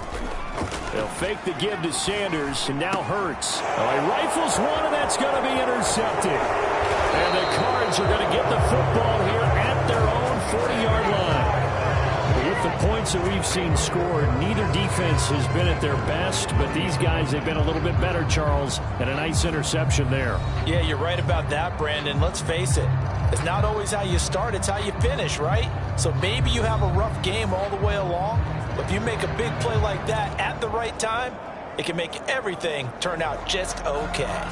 They'll fake the give to Sanders, and now Hurts. Oh, he rifles one, and that's going to be intercepted. And the Cards are going to get the football here at their own 40-yard line. With the points that we've seen scored, neither defense has been at their best, but these guys have been a little bit better, Charles, and a nice interception there. Yeah, you're right about that, Brandon. Let's face it. It's not always how you start, it's how you finish, right? So maybe you have a rough game all the way along, but if you make a big play like that at the right time, it can make everything turn out just okay.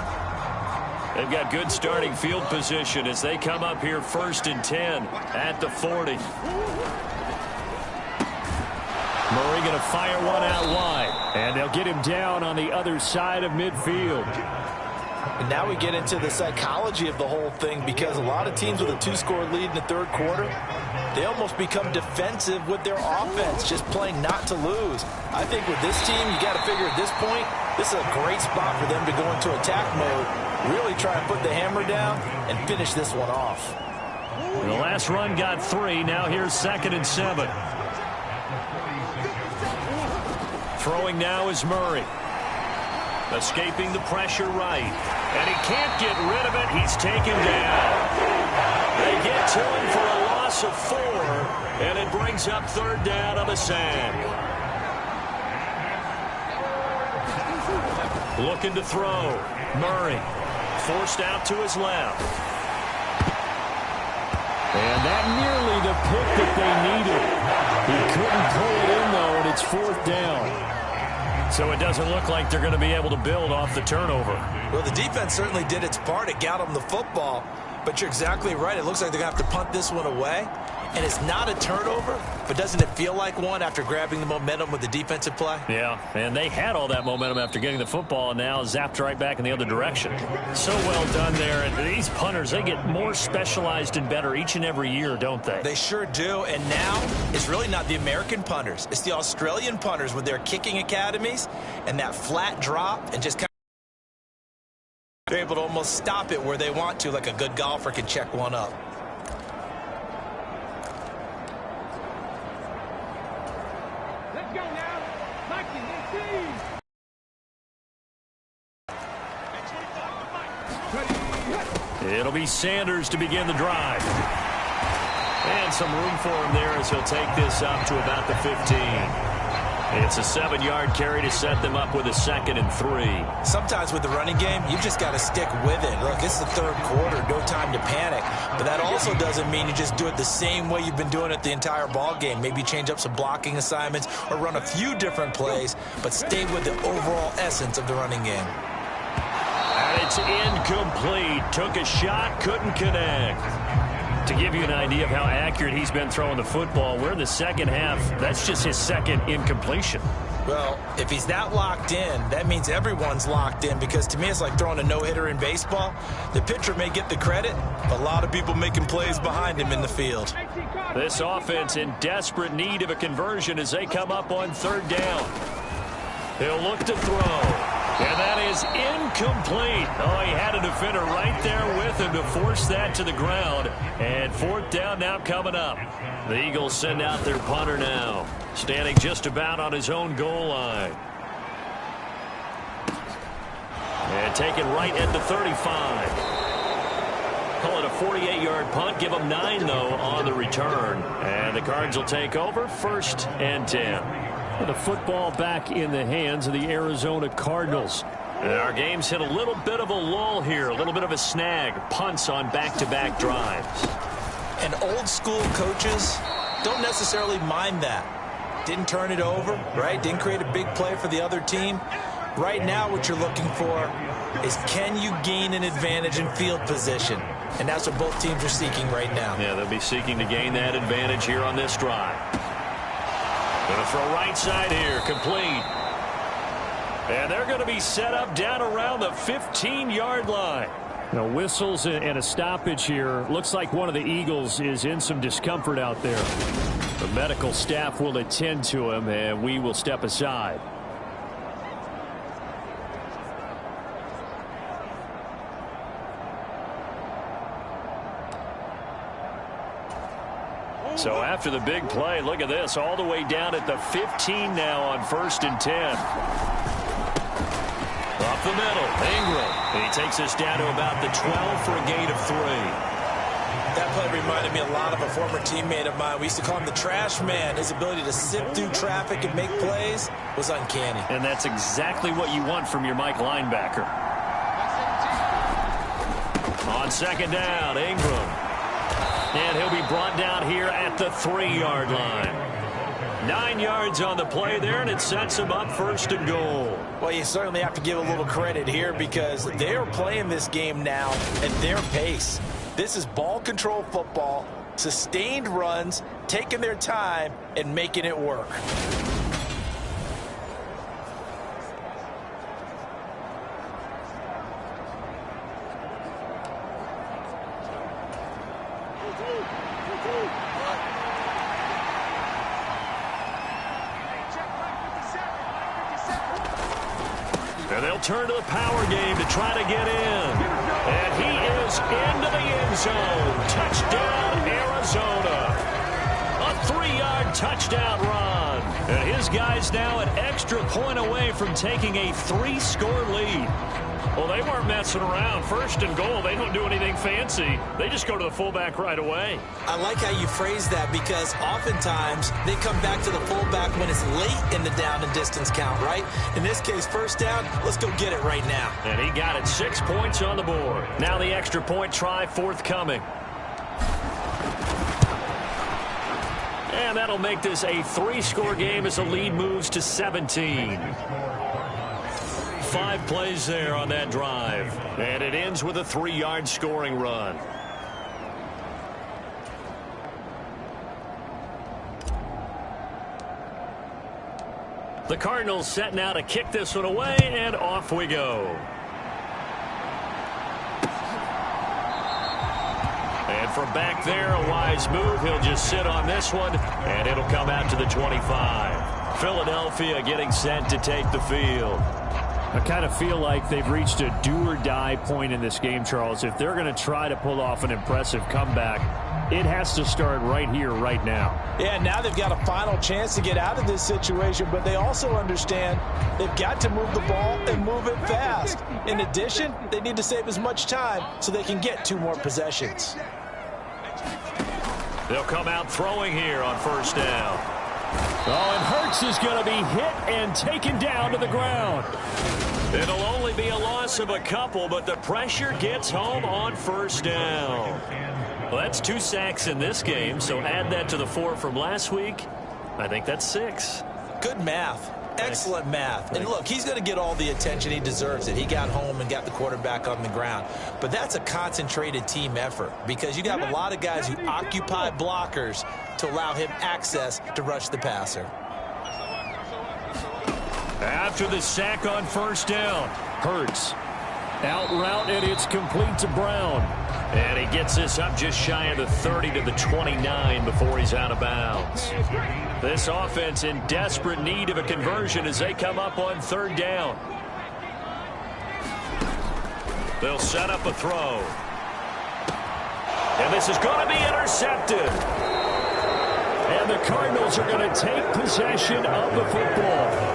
They've got good starting field position as they come up here 1st and 10 at the 40. Murray going to fire one out wide. And they'll get him down on the other side of midfield. And now we get into the psychology of the whole thing, because a lot of teams with a 2-score lead in the third quarter, they almost become defensive with their offense, just playing not to lose. I think with this team, you got to figure at this point, this is a great spot for them to go into attack mode, really try and put the hammer down and finish this one off. The last run got 3. Now here's 2nd and 7. Throwing now is Murray. Escaping the pressure right. And he can't get rid of it. He's taken down. They get to him for a loss of 4. And it brings up 3rd down on the sand. Looking to throw. Murray. Forced out to his left. And that nearly the pick that they needed. He couldn't pull it in, though, and it's 4th down. So it doesn't look like they're going to be able to build off the turnover. Well, the defense certainly did its part. It got them the football. But you're exactly right. It looks like they're going to have to punt this one away. And it's not a turnover, but doesn't it feel like one after grabbing the momentum with the defensive play? Yeah, and they had all that momentum after getting the football, and now zapped right back in the other direction. So well done there. And these punters, they get more specialized and better each and every year, don't they? They sure do. And now it's really not the American punters. It's the Australian punters with their kicking academies and that flat drop and just kind of they're able to almost stop it where they want to, like a good golfer can check one up. It'll be Sanders to begin the drive. And some room for him there as he'll take this up to about the 15. It's a 7-yard carry to set them up with a 2nd and 3. Sometimes with the running game, you just got to stick with it. Look, it's the third quarter, no time to panic. But that also doesn't mean you just do it the same way you've been doing it the entire ball game. Maybe change up some blocking assignments or run a few different plays, but stay with the overall essence of the running game. And it's incomplete. Took a shot, couldn't connect. To give you an idea of how accurate he's been throwing the football, we're in the second half. That's just his 2nd incompletion. Well, if he's that locked in, that means everyone's locked in, because to me it's like throwing a no-hitter in baseball. The pitcher may get the credit, but a lot of people making plays behind him in the field. This offense in desperate need of a conversion as they come up on 3rd down. He'll look to throw. And that is incomplete. Oh, he had a defender right there with him to force that to the ground. And 4th down now coming up. The Eagles send out their punter now, standing just about on his own goal line. And taken right at the 35. Call it a 48-yard punt. Give them 9, though, on the return. And the Cards will take over 1st and 10. The football back in the hands of the Arizona Cardinals. And our game's hit a little bit of a lull here, a little bit of a snag. Punts on back-to-back drives. And old-school coaches don't necessarily mind that. Didn't turn it over, right? Didn't create a big play for the other team. Right now what you're looking for is, can you gain an advantage in field position? And that's what both teams are seeking right now. Yeah, they'll be seeking to gain that advantage here on this drive. Going to throw right side here, complete. And they're going to be set up down around the 15-yard line. Now, whistles and a stoppage here. Looks like one of the Eagles is in some discomfort out there. The medical staff will attend to him, and we will step aside. So after the big play, look at this, all the way down at the 15 now on 1st and 10. Up the middle, Ingram. And he takes us down to about the 12 for a gain of 3. That play reminded me a lot of a former teammate of mine. We used to call him the trash man. His ability to sift through traffic and make plays was uncanny. And that's exactly what you want from your Mike linebacker. On 2nd down, Ingram. And he'll be brought down here at the 3-yard line. 9 yards on the play there, and it sets him up 1st and goal. Well, you certainly have to give a little credit here, because they're playing this game now at their pace. This is ball control football, sustained runs, taking their time, and making it work. And they'll turn to the power game to try to get in. And he is into the end zone. Touchdown, Arizona. A 3-yard touchdown run. And his guys now an extra point away from taking a 3-score lead. Well, they weren't messing around. 1st and goal, they don't do anything fancy. They just go to the fullback right away. I like how you phrase that, because oftentimes they come back to the fullback when it's late in the down and distance count, right? In this case, 1st down, let's go get it right now. And he got it, 6 points on the board. Now the extra point try forthcoming. And that'll make this a 3-score game as the lead moves to 17. 5 plays there on that drive. And it ends with a 3-yard scoring run. The Cardinals set now to kick this one away, and off we go. And from back there, a wise move. He'll just sit on this one, and it'll come out to the 25. Philadelphia getting set to take the field. I kind of feel like they've reached a do-or-die point in this game, Charles. If they're going to try to pull off an impressive comeback, it has to start right here, right now. Yeah, now they've got a final chance to get out of this situation, but they also understand they've got to move the ball and move it fast. In addition, they need to save as much time so they can get 2 more possessions. They'll come out throwing here on first down. Oh, and Hurts is going to be hit and taken down to the ground. It'll only be a loss of a couple, but the pressure gets home on first down. Well, that's 2 sacks in this game, so add that to the 4 from last week. I think that's 6. Good math. Excellent math. And look, he's going to get all the attention. He deserves it. He got home and got the quarterback on the ground. But that's a concentrated team effort because you got a lot of guys who occupy blockers to allow him access to rush the passer. After the sack on first down, Hurts out route, and it's complete to Brown. And he gets this up just shy of the 30 to the 29 before he's out of bounds. This offense in desperate need of a conversion as they come up on third down. They'll set up a throw. And this is going to be intercepted. And the Cardinals are going to take possession of the football.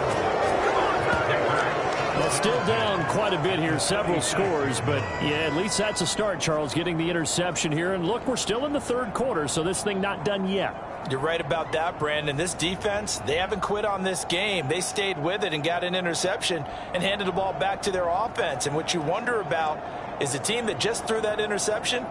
Well, still down quite a bit here, several scores, but yeah, at least that's a start, Charles, getting the interception here. And look, we're still in the third quarter, so this thing not done yet. You're right about that, Brandon. This defense, they haven't quit on this game. They stayed with it and got an interception and handed the ball back to their offense. And what you wonder about is the team that just threw that interception.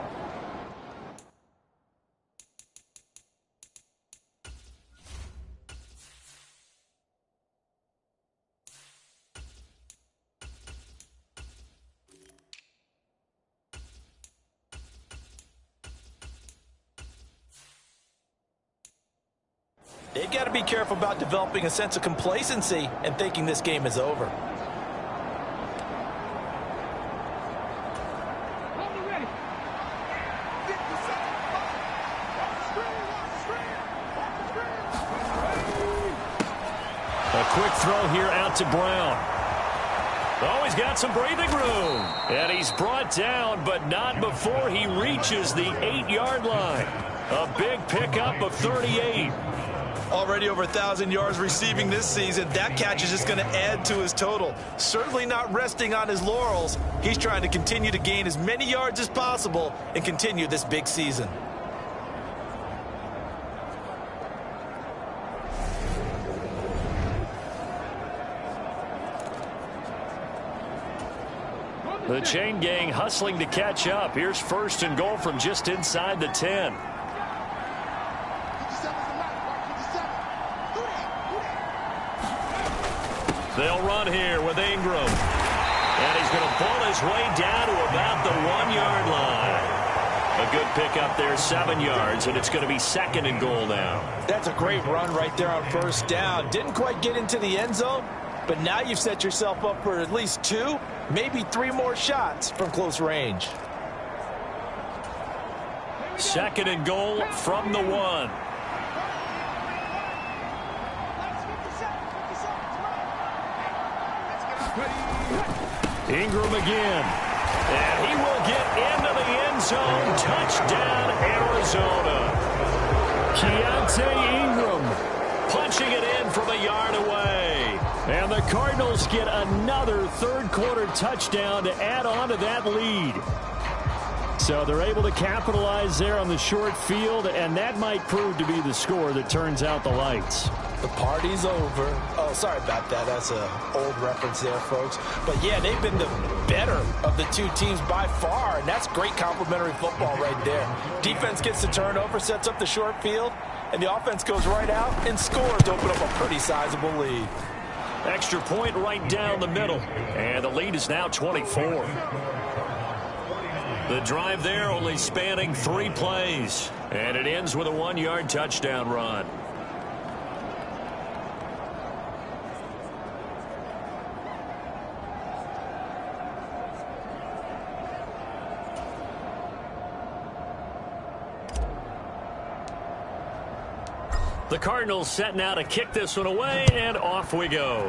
They've got to be careful about developing a sense of complacency and thinking this game is over. A quick throw here out to Brown. Oh, he's got some breathing room. And he's brought down, but not before he reaches the 8-yard line. A big pickup of 38. Already over 1,000 yards receiving this season. That catch is just going to add to his total. Certainly not resting on his laurels. He's trying to continue to gain as many yards as possible and continue this big season. The chain gang hustling to catch up. Here's first and goal from just inside the 10. They'll run here with Ingram. And he's going to pull his way down to about the 1-yard line. A good pickup there, 7 yards, and it's going to be 2nd and goal now. That's a great run right there on first down. Didn't quite get into the end zone, but now you've set yourself up for at least 2, maybe 3 more shots from close range. 2nd and goal from the 1. Ingram again. And he will get into the end zone. Touchdown, Arizona. Keontae Ingram punching it in from a yard away. And the Cardinals get another third-quarter touchdown to add on to that lead. So they're able to capitalize there on the short field, and that might prove to be the score that turns out the lights. The party's over. Oh, sorry about that. That's an old reference there, folks. But, yeah, they've been the better of the 2 teams by far, and that's great complimentary football right there. Defense gets the turnover, sets up the short field, and the offense goes right out and scores to open up a pretty sizable lead. Extra point right down the middle, and the lead is now 24. The drive there only spanning 3 plays, and it ends with a 1-yard touchdown run. The Cardinals set now to kick this one away, and off we go.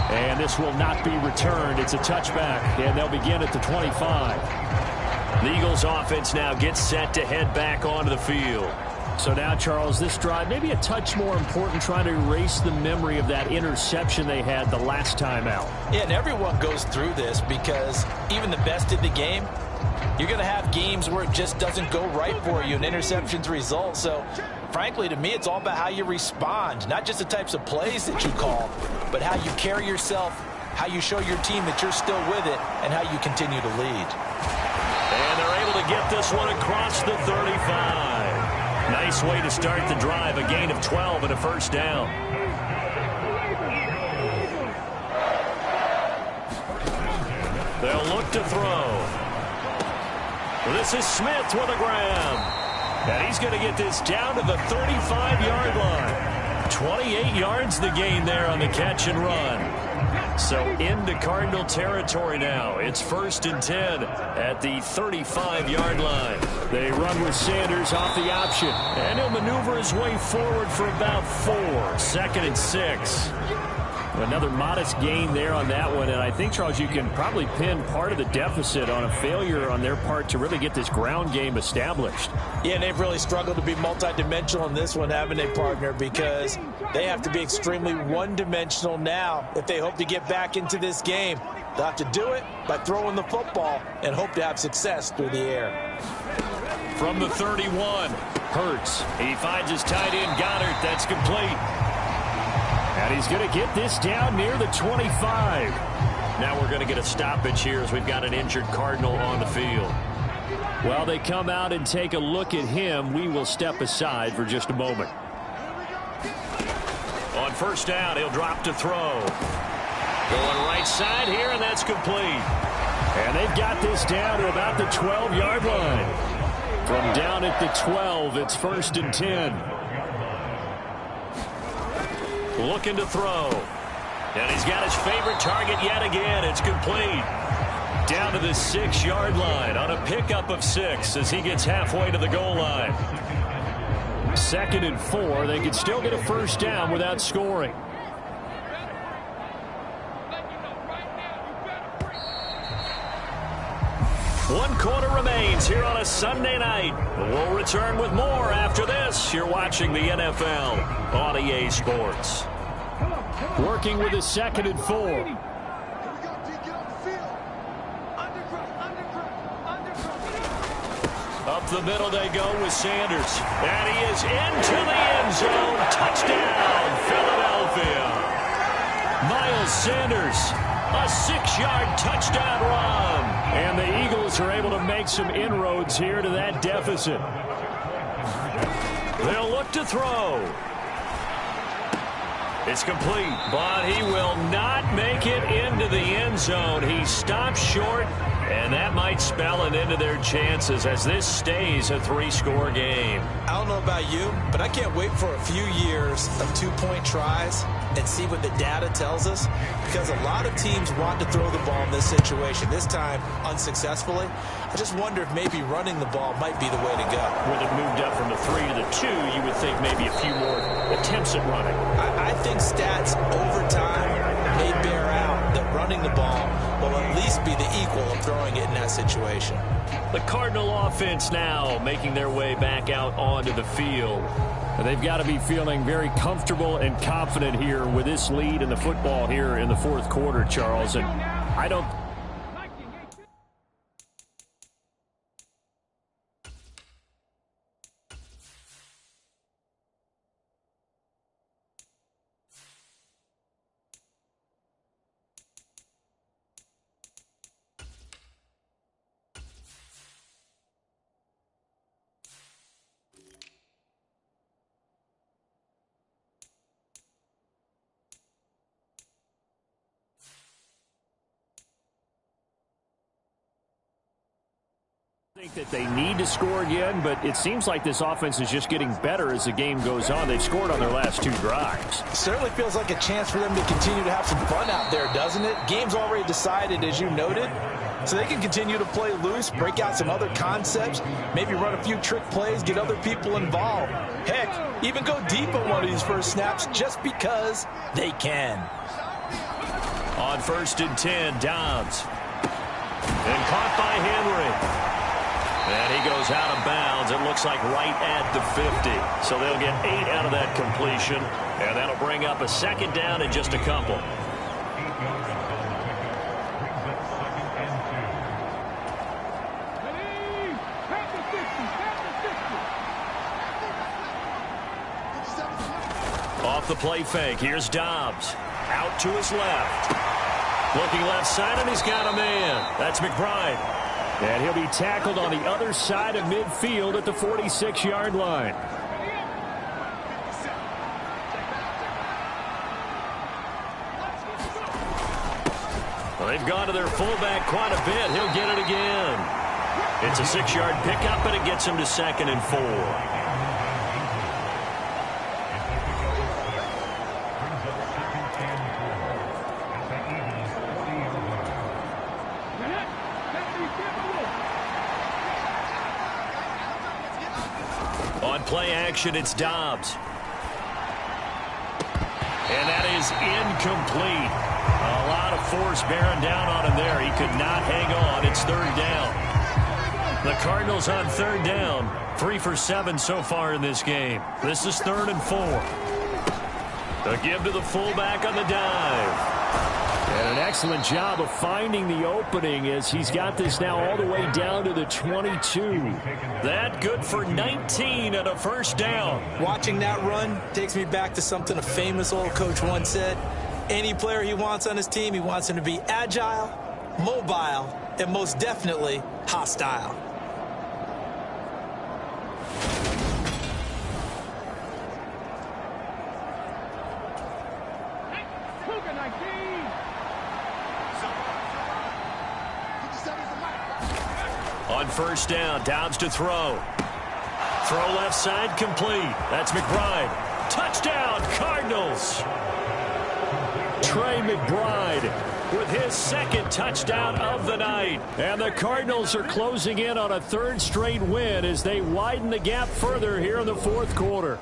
And this will not be returned. It's a touchback, and they'll begin at the 25. The Eagles offense now gets set to head back onto the field. So now, Charles, this drive maybe a touch more important, trying to erase the memory of that interception they had the last time out. Yeah, and everyone goes through this because even the best in the game, you're going to have games where it just doesn't go right for you and interceptions result. So, frankly, to me, it's all about how you respond, not just the types of plays that you call, but how you carry yourself, how you show your team that you're still with it, and how you continue to lead. And they're able to get this one across the 35. Nice way to start the drive, a gain of 12 and a first down. They'll look to throw. This is Smith with a grab. And he's going to get this down to the 35-yard line. 28 yards the gain there on the catch and run. So into Cardinal territory now. It's 1st and 10 at the 35-yard line. They run with Sanders off the option. And he'll maneuver his way forward for about 4. 2nd and 6. Another modest gain there on that one, and I think, Charles, you can probably pin part of the deficit on a failure on their part to really get this ground game established. Yeah, and they've really struggled to be multidimensional in this one, haven't they, partner? Because they have to be extremely one-dimensional now if they hope to get back into this game. They'll have to do it by throwing the football and hope to have success through the air. From the 31, Hurts. He finds his tight end, Goddard. That's complete. And he's going to get this down near the 25. Now we're going to get a stoppage here as we've got an injured Cardinal on the field. Well, they come out and take a look at him. We will step aside for just a moment. On 1st down, he'll drop to throw. Going right side here, and that's complete. And they've got this down to about the 12-yard line. From down at the 12, it's 1st and 10. Looking to throw. And he's got his favorite target yet again. It's complete. Down to the 6-yard line on a pickup of 6 as he gets halfway to the goal line. 2nd and 4. They could still get a first down without scoring. One quarter remains here on a Sunday night. We'll return with more after this. You're watching the NFL on EA Sports. Working with a 2nd and 4. Up the middle they go with Sanders. And he is into the end zone. Touchdown, Philadelphia. Miles Sanders, a 6-yard touchdown run. And the Eagles are able to make some inroads here to that deficit. They'll look to throw. It's complete, but he will not make it into the end zone. He stops short, and that might spell an end to their chances as this stays a 3-score game. I don't know about you, but I can't wait for a few years of 2-point tries and see what the data tells us, because a lot of teams want to throw the ball in this situation. This time, unsuccessfully. I just wonder if maybe running the ball might be the way to go. With it moved up from the 3 to the 2, you would think maybe a few more attempts at running. I think stats over time may bear out that running the ball will at least be the equal of throwing it in that situation. The Cardinal offense now making their way back out onto the field. They've got to be feeling very comfortable and confident here with this lead in the football here in the 4th quarter, Charles. And I don't... think that they need to score again, but it seems like this offense is just getting better as the game goes on. They've scored on their last 2 drives. It certainly feels like a chance for them to continue to have some fun out there, doesn't it? Game's already decided, as you noted. so they can continue to play loose, break out some other concepts, maybe run a few trick plays, get other people involved. Heck, even go deep on one of these first snaps just because they can. On 1st and 10, Dobbs. And caught by Henry. And he goes out of bounds. It looks like right at the 50. So they'll get 8 out of that completion. And that'll bring up a 2nd down and just a couple. Off the play fake. Here's Dobbs. Out to his left. Looking left side, and he's got a man. That's McBride. And he'll be tackled on the other side of midfield at the 46-yard line. Well, they've gone to their fullback quite a bit. He'll get it again. It's a 6-yard pickup, and it gets him to 2nd and 4. On play action, it's Dobbs. And that is incomplete. A lot of force bearing down on him there. He could not hang on. It's 3rd down. The Cardinals on 3rd down. 3 for 7 so far in this game. This is 3rd and 4. The give to the fullback on the dive. And an excellent job of finding the opening as he's got this now all the way down to the 22. That good for 19 and a 1st down. Watching that run takes me back to something a famous old coach once said. Any player he wants on his team, he wants him to be agile, mobile, and most definitely hostile. On 1st down, Dobbs to throw. Throw left side, complete. That's McBride. Touchdown, Cardinals. Trey McBride with his 2nd touchdown of the night. And the Cardinals are closing in on a 3rd straight win as they widen the gap further here in the 4th quarter.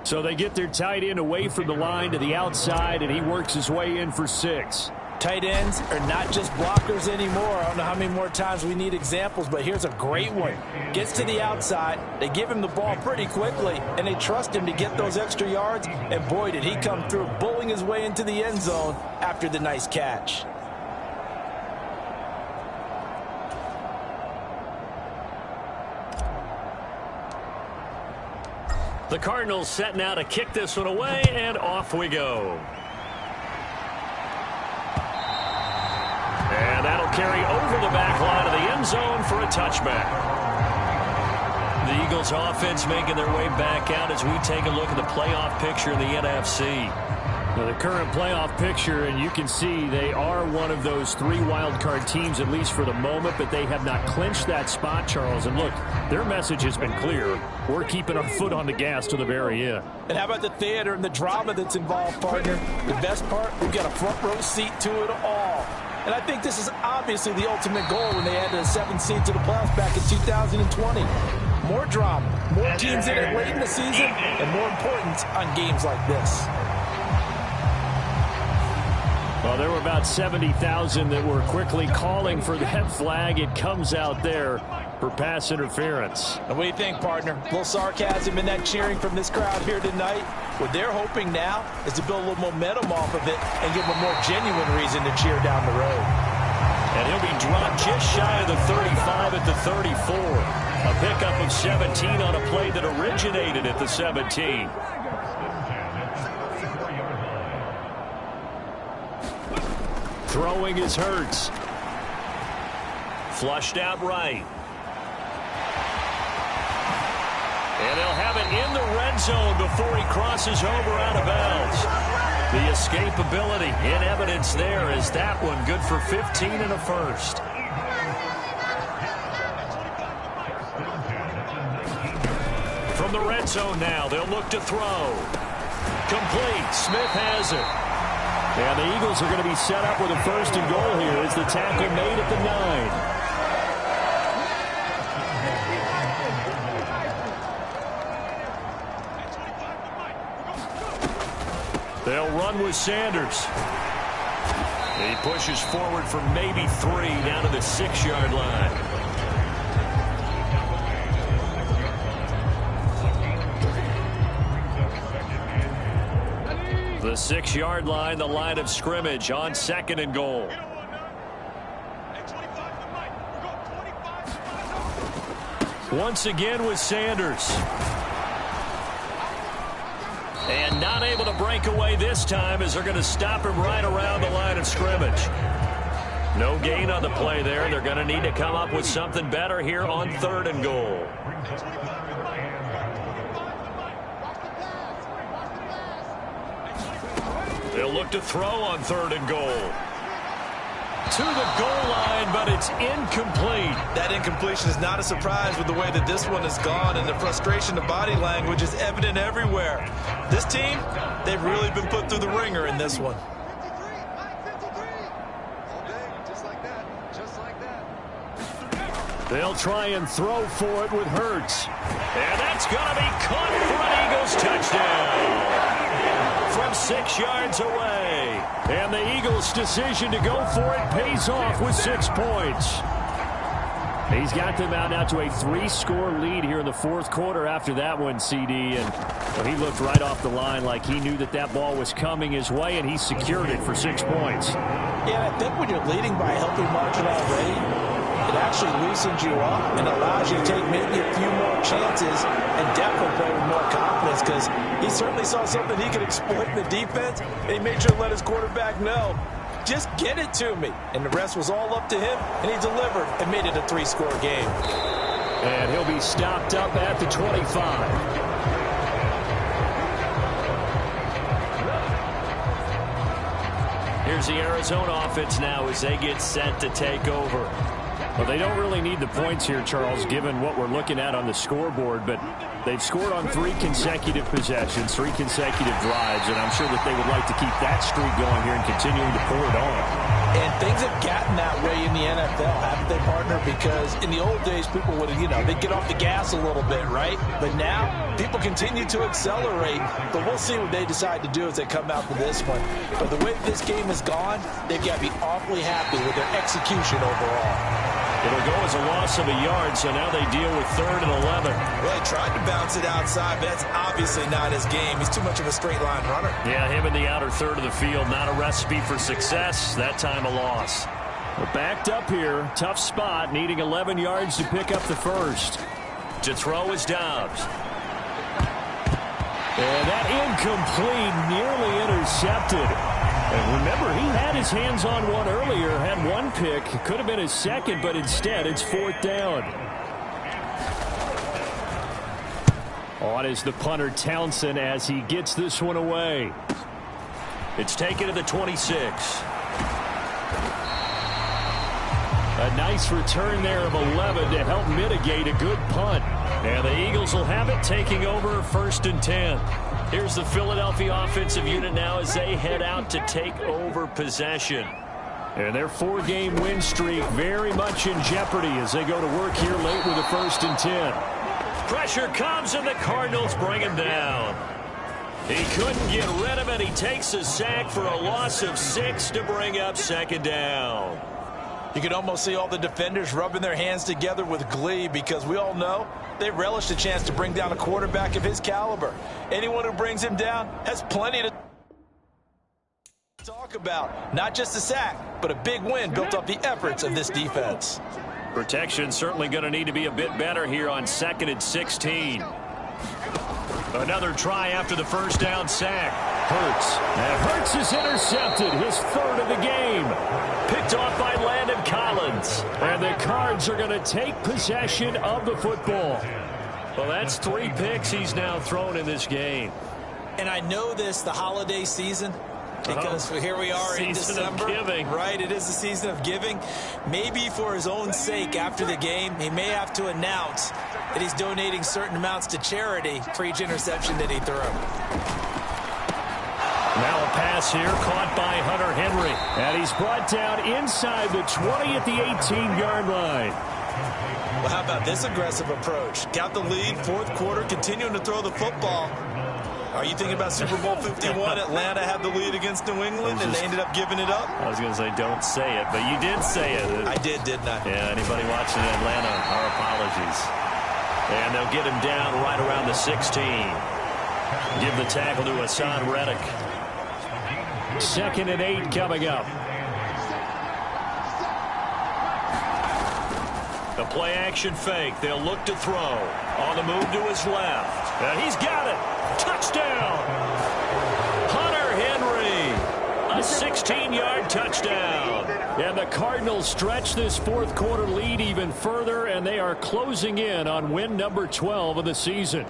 So they get their tight end away from the line to the outside, and he works his way in for 6. Tight ends are not just blockers anymore. I don't know how many more times we need examples, but here's a great one. Gets to the outside, they give him the ball pretty quickly, and they trust him to get those extra yards, and boy, did he come through, bullying his way into the end zone after the nice catch. The Cardinals setting out to kick this one away, and off we go. And that'll carry over the back line of the end zone for a touchback. The Eagles offense making their way back out as we take a look at the playoff picture in the NFC. Now the current playoff picture, and you can see they are one of those 3 wildcard teams, at least for the moment, but they have not clinched that spot, Charles. And look, their message has been clear. We're keeping our foot on the gas to the very end. And how about the theater and the drama that's involved, partner? The best part, we've got a front row seat to it all. And I think this is obviously the ultimate goal when they added a 7th seed to the playoffs back in 2020. More drama, more teams in it late in the season, and more importance on games like this. Well, there were about 70,000 that were quickly calling for that flag. It comes out there for pass interference. And what do you think, partner? A little sarcasm in that cheering from this crowd here tonight. What they're hoping now is to build a little momentum off of it and give them a more genuine reason to cheer down the road. And he'll be dropped just shy of the 35 at the 34. A pickup of 17 on a play that originated at the 17. Throwing is Hurts. Flushed out right. And they'll have it in the red zone before he crosses over out of bounds. The escapability in evidence there is that one good for 15 and a 1st. From the red zone now, they'll look to throw. Complete. Smith has it. And the Eagles are going to be set up with a 1st and goal here as the tackle made at the 9. They'll run with Sanders. He pushes forward for maybe 3 down to the 6-yard line. The 6-yard line, the line of scrimmage on 2nd and goal. Once again with Sanders. And not able to break away this time as they're going to stop him right around the line of scrimmage. No gain on the play there. They're going to need to come up with something better here on 3rd and goal. They'll look to throw on 3rd and goal. To the goal line, but it's incomplete. That incompletion is not a surprise with the way that this one has gone, and the frustration of body language is evident everywhere. This team, they've really been put through the ringer in this one. They'll try and throw for it with Hurts. And that's going to be caught for an Eagles touchdown. From 6 yards away. And the Eagles' decision to go for it pays off with 6 points. He's got them out now to a 3-score lead here in the 4th quarter after that one, CD. And well, he looked right off the line like he knew that that ball was coming his way, and he secured it for 6 points. Yeah, I think when you're leading by a healthy margin already, it actually loosens you up and allows you to take maybe a few more chances and definitely play with more confidence, because he certainly saw something he could exploit in the defense, and he made sure to let his quarterback know, just get it to me. And the rest was all up to him, and he delivered and made it a 3-score game. And he'll be stopped up at the 25. Here's the Arizona offense now as they get set to take over. Well, they don't really need the points here, Charles, given what we're looking at on the scoreboard, but they've scored on 3 consecutive possessions, 3 consecutive drives, and I'm sure that they would like to keep that streak going here and continuing to pour it on. And things have gotten that way in the NFL, haven't they, partner? Because in the old days, people would, they'd get off the gas a little bit, right? But now, people continue to accelerate, but we'll see what they decide to do as they come out to this one. But the way this game has gone, they've got to be awfully happy with their execution overall. It'll go as a loss of a yard, so now they deal with 3rd and 11. Well, he tried to bounce it outside, but that's obviously not his game. He's too much of a straight-line runner. Yeah, him in the outer third of the field, not a recipe for success. That time a loss. We're backed up here. Tough spot, needing 11 yards to pick up the first. To throw is Dobbs. And that incomplete, nearly intercepted. And remember, he had his hands on one earlier, had 1 pick. Could have been his second, but instead it's 4th down. On is the punter Townsend as he gets this one away. It's taken to the 26. A nice return there of 11 to help mitigate a good punt. And the Eagles will have it, taking over 1st and 10. Here's the Philadelphia offensive unit now as they head out to take over possession. And their 4-game win streak very much in jeopardy as they go to work here late with a 1st and 10. Pressure comes and the Cardinals bring him down. He couldn't get rid of it. He takes a sack for a loss of 6 to bring up 2nd down. You can almost see all the defenders rubbing their hands together with glee, because we all know they relish the chance to bring down a quarterback of his caliber. Anyone who brings him down has plenty to talk about. Not just a sack, but a big win built off the efforts of this defense. Protection certainly going to need to be a bit better here on 2nd and 16. Another try after the 1st down sack. Hurts. And Hurts is intercepted, his 3rd of the game. Picked off by Landon Collins. And the Cards are going to take possession of the football. Well, that's 3 picks he's now thrown in this game. And I know this, the holiday season, because here we are in December. Right, it is the season of giving. Maybe for his own sake after the game, he may have to announce that he's donating certain amounts to charity for each interception that he threw. Now a pass here caught by Hunter Henry. And he's brought down inside the 20 at the 18-yard line. Well, how about this aggressive approach? Got the lead, fourth quarter, continuing to throw the football. Are you thinking about Super Bowl 51? Atlanta had the lead against New England, and they ended up giving it up? I was going to say don't say it, but you did say it. I did, didn't I? Yeah, anybody watching in Atlanta, our apologies. And they'll get him down right around the 16. Give the tackle to Hassan Reddick. 2nd and 8 coming up. The play action fake. They'll look to throw. On the move to his left. And he's got it. Touchdown. Hunter Henry. A 16-yard touchdown. And the Cardinals stretch this fourth quarter lead even further, and they are closing in on win number 12 of the season.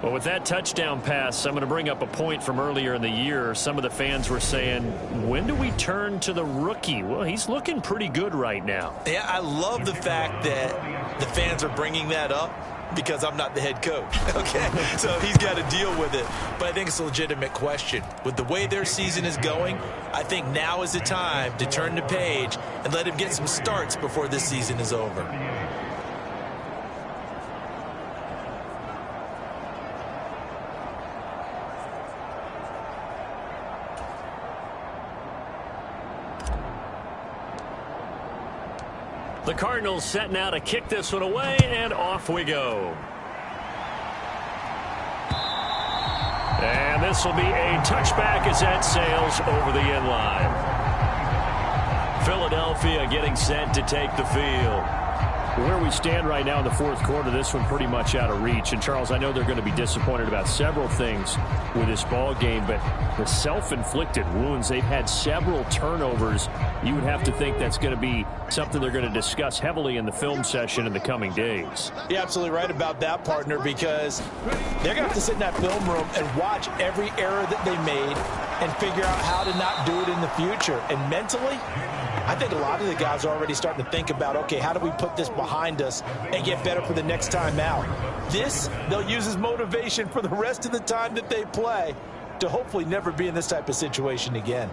Well, with that touchdown pass, I'm going to bring up a point from earlier in the year. Some of the fans were saying, when do we turn to the rookie? Well, he's looking pretty good right now. Yeah, I love the fact that the fans are bringing that up because I'm not the head coach. Okay, so he's got to deal with it. But I think it's a legitimate question. With the way their season is going, I think now is the time to turn the page and let him get some starts before this season is over. The Cardinals set now to kick this one away, and off we go. And this will be a touchback as that sails over the end line. Philadelphia getting set to take the field. Where we stand right now in the fourth quarter, this one pretty much out of reach. And, Charles, I know they're going to be disappointed about several things with this ball game, but the self-inflicted wounds, they've had several turnovers. You would have to think that's going to be something they're going to discuss heavily in the film session in the coming days. You're absolutely right about that, partner, because they're going to have to sit in that film room and watch every error that they made and figure out how to not do it in the future. And mentally, I think a lot of the guys are already starting to think about, okay, how do we put this behind us and get better for the next time out? This, they'll use as motivation for the rest of the time that they play to hopefully never be in this type of situation again.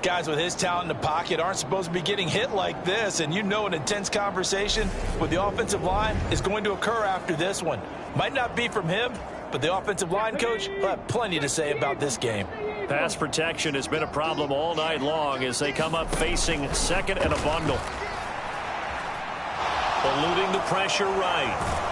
Guys with his talent in the pocket aren't supposed to be getting hit like this, and you know an intense conversation with the offensive line is going to occur after this one. Might not be from him, but the offensive line coach will have plenty to say about this game. Pass protection has been a problem all night long as they come up facing second and a bundle. Eluding the pressure right.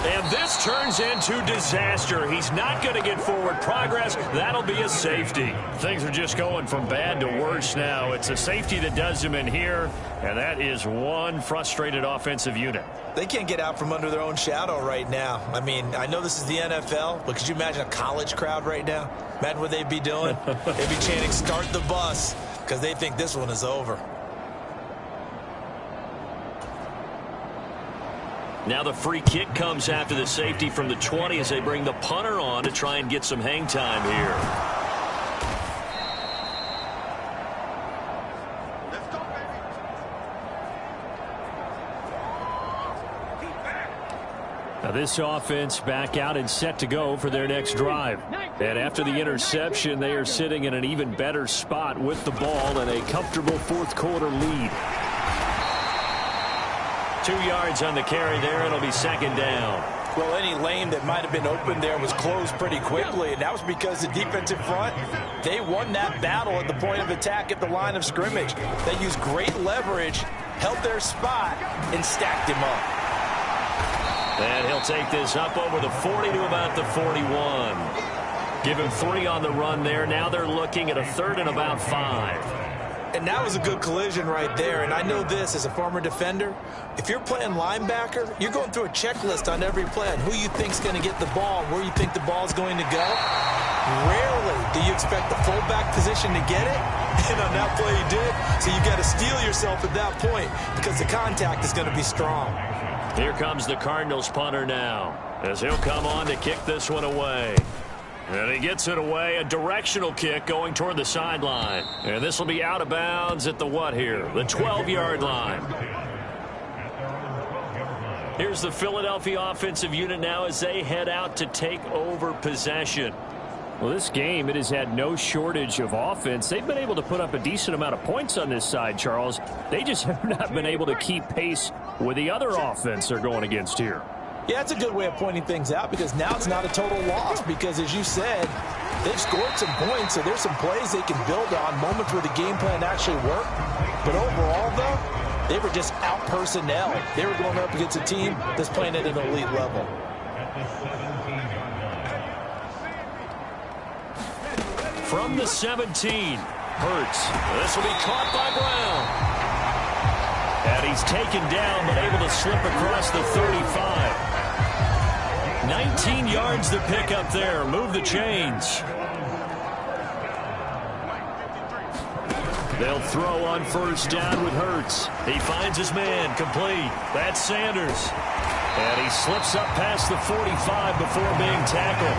And this turns into disaster. He's not going to get forward progress. That'll be a safety. Things are just going from bad to worse now. It's a safety that does him in here, and that is one frustrated offensive unit. They can't get out from under their own shadow right now. I mean, I know this is the NFL, but could you imagine a college crowd right now? Imagine what they'd be doing. They'd be chanting, "Start the bus," because they think this one is over. Now the free kick comes after the safety from the 20 as they bring the punter on to try and get some hang time here. Now this offense back out and set to go for their next drive. And after the interception, they are sitting in an even better spot with the ball and a comfortable fourth quarter lead. 2 yards on the carry there. It'll be second down. Well, any lane that might have been open there was closed pretty quickly, and that was because the defensive front, they won that battle at the point of attack at the line of scrimmage. They used great leverage, held their spot, and stacked him up. And he'll take this up over the 40 to about the 41. Give him 3 on the run there. Now they're looking at a third and about 5. And that was a good collision right there. And I know this as a former defender. If you're playing linebacker, you're going through a checklist on every play on who you think's going to get the ball, where you think the ball's going to go. Rarely do you expect the fullback position to get it. And on that play he did. So you got to steel yourself at that point because the contact is going to be strong. Here comes the Cardinals punter now as he'll come on to kick this one away. And he gets it away, a directional kick going toward the sideline. And this will be out of bounds at the what here? The 12-yard line. Here's the Philadelphia offensive unit now as they head out to take over possession. Well, this game, it has had no shortage of offense. They've been able to put up a decent amount of points on this side, Charles. They just have not been able to keep pace with the other offense they're going against here. Yeah, that's a good way of pointing things out because now it's not a total loss because, as you said, they've scored some points, so there's some plays they can build on, moments where the game plan actually worked. But overall, though, they were just out-personnel. They were going up against a team that's playing at an elite level. From the 17, Hurts. This will be caught by Brown. And he's taken down, but able to slip across the 35. 19 yards to pick up there. Move the chains. They'll throw on first down with Hurts. He finds his man, complete. That's Sanders. And he slips up past the 45 before being tackled.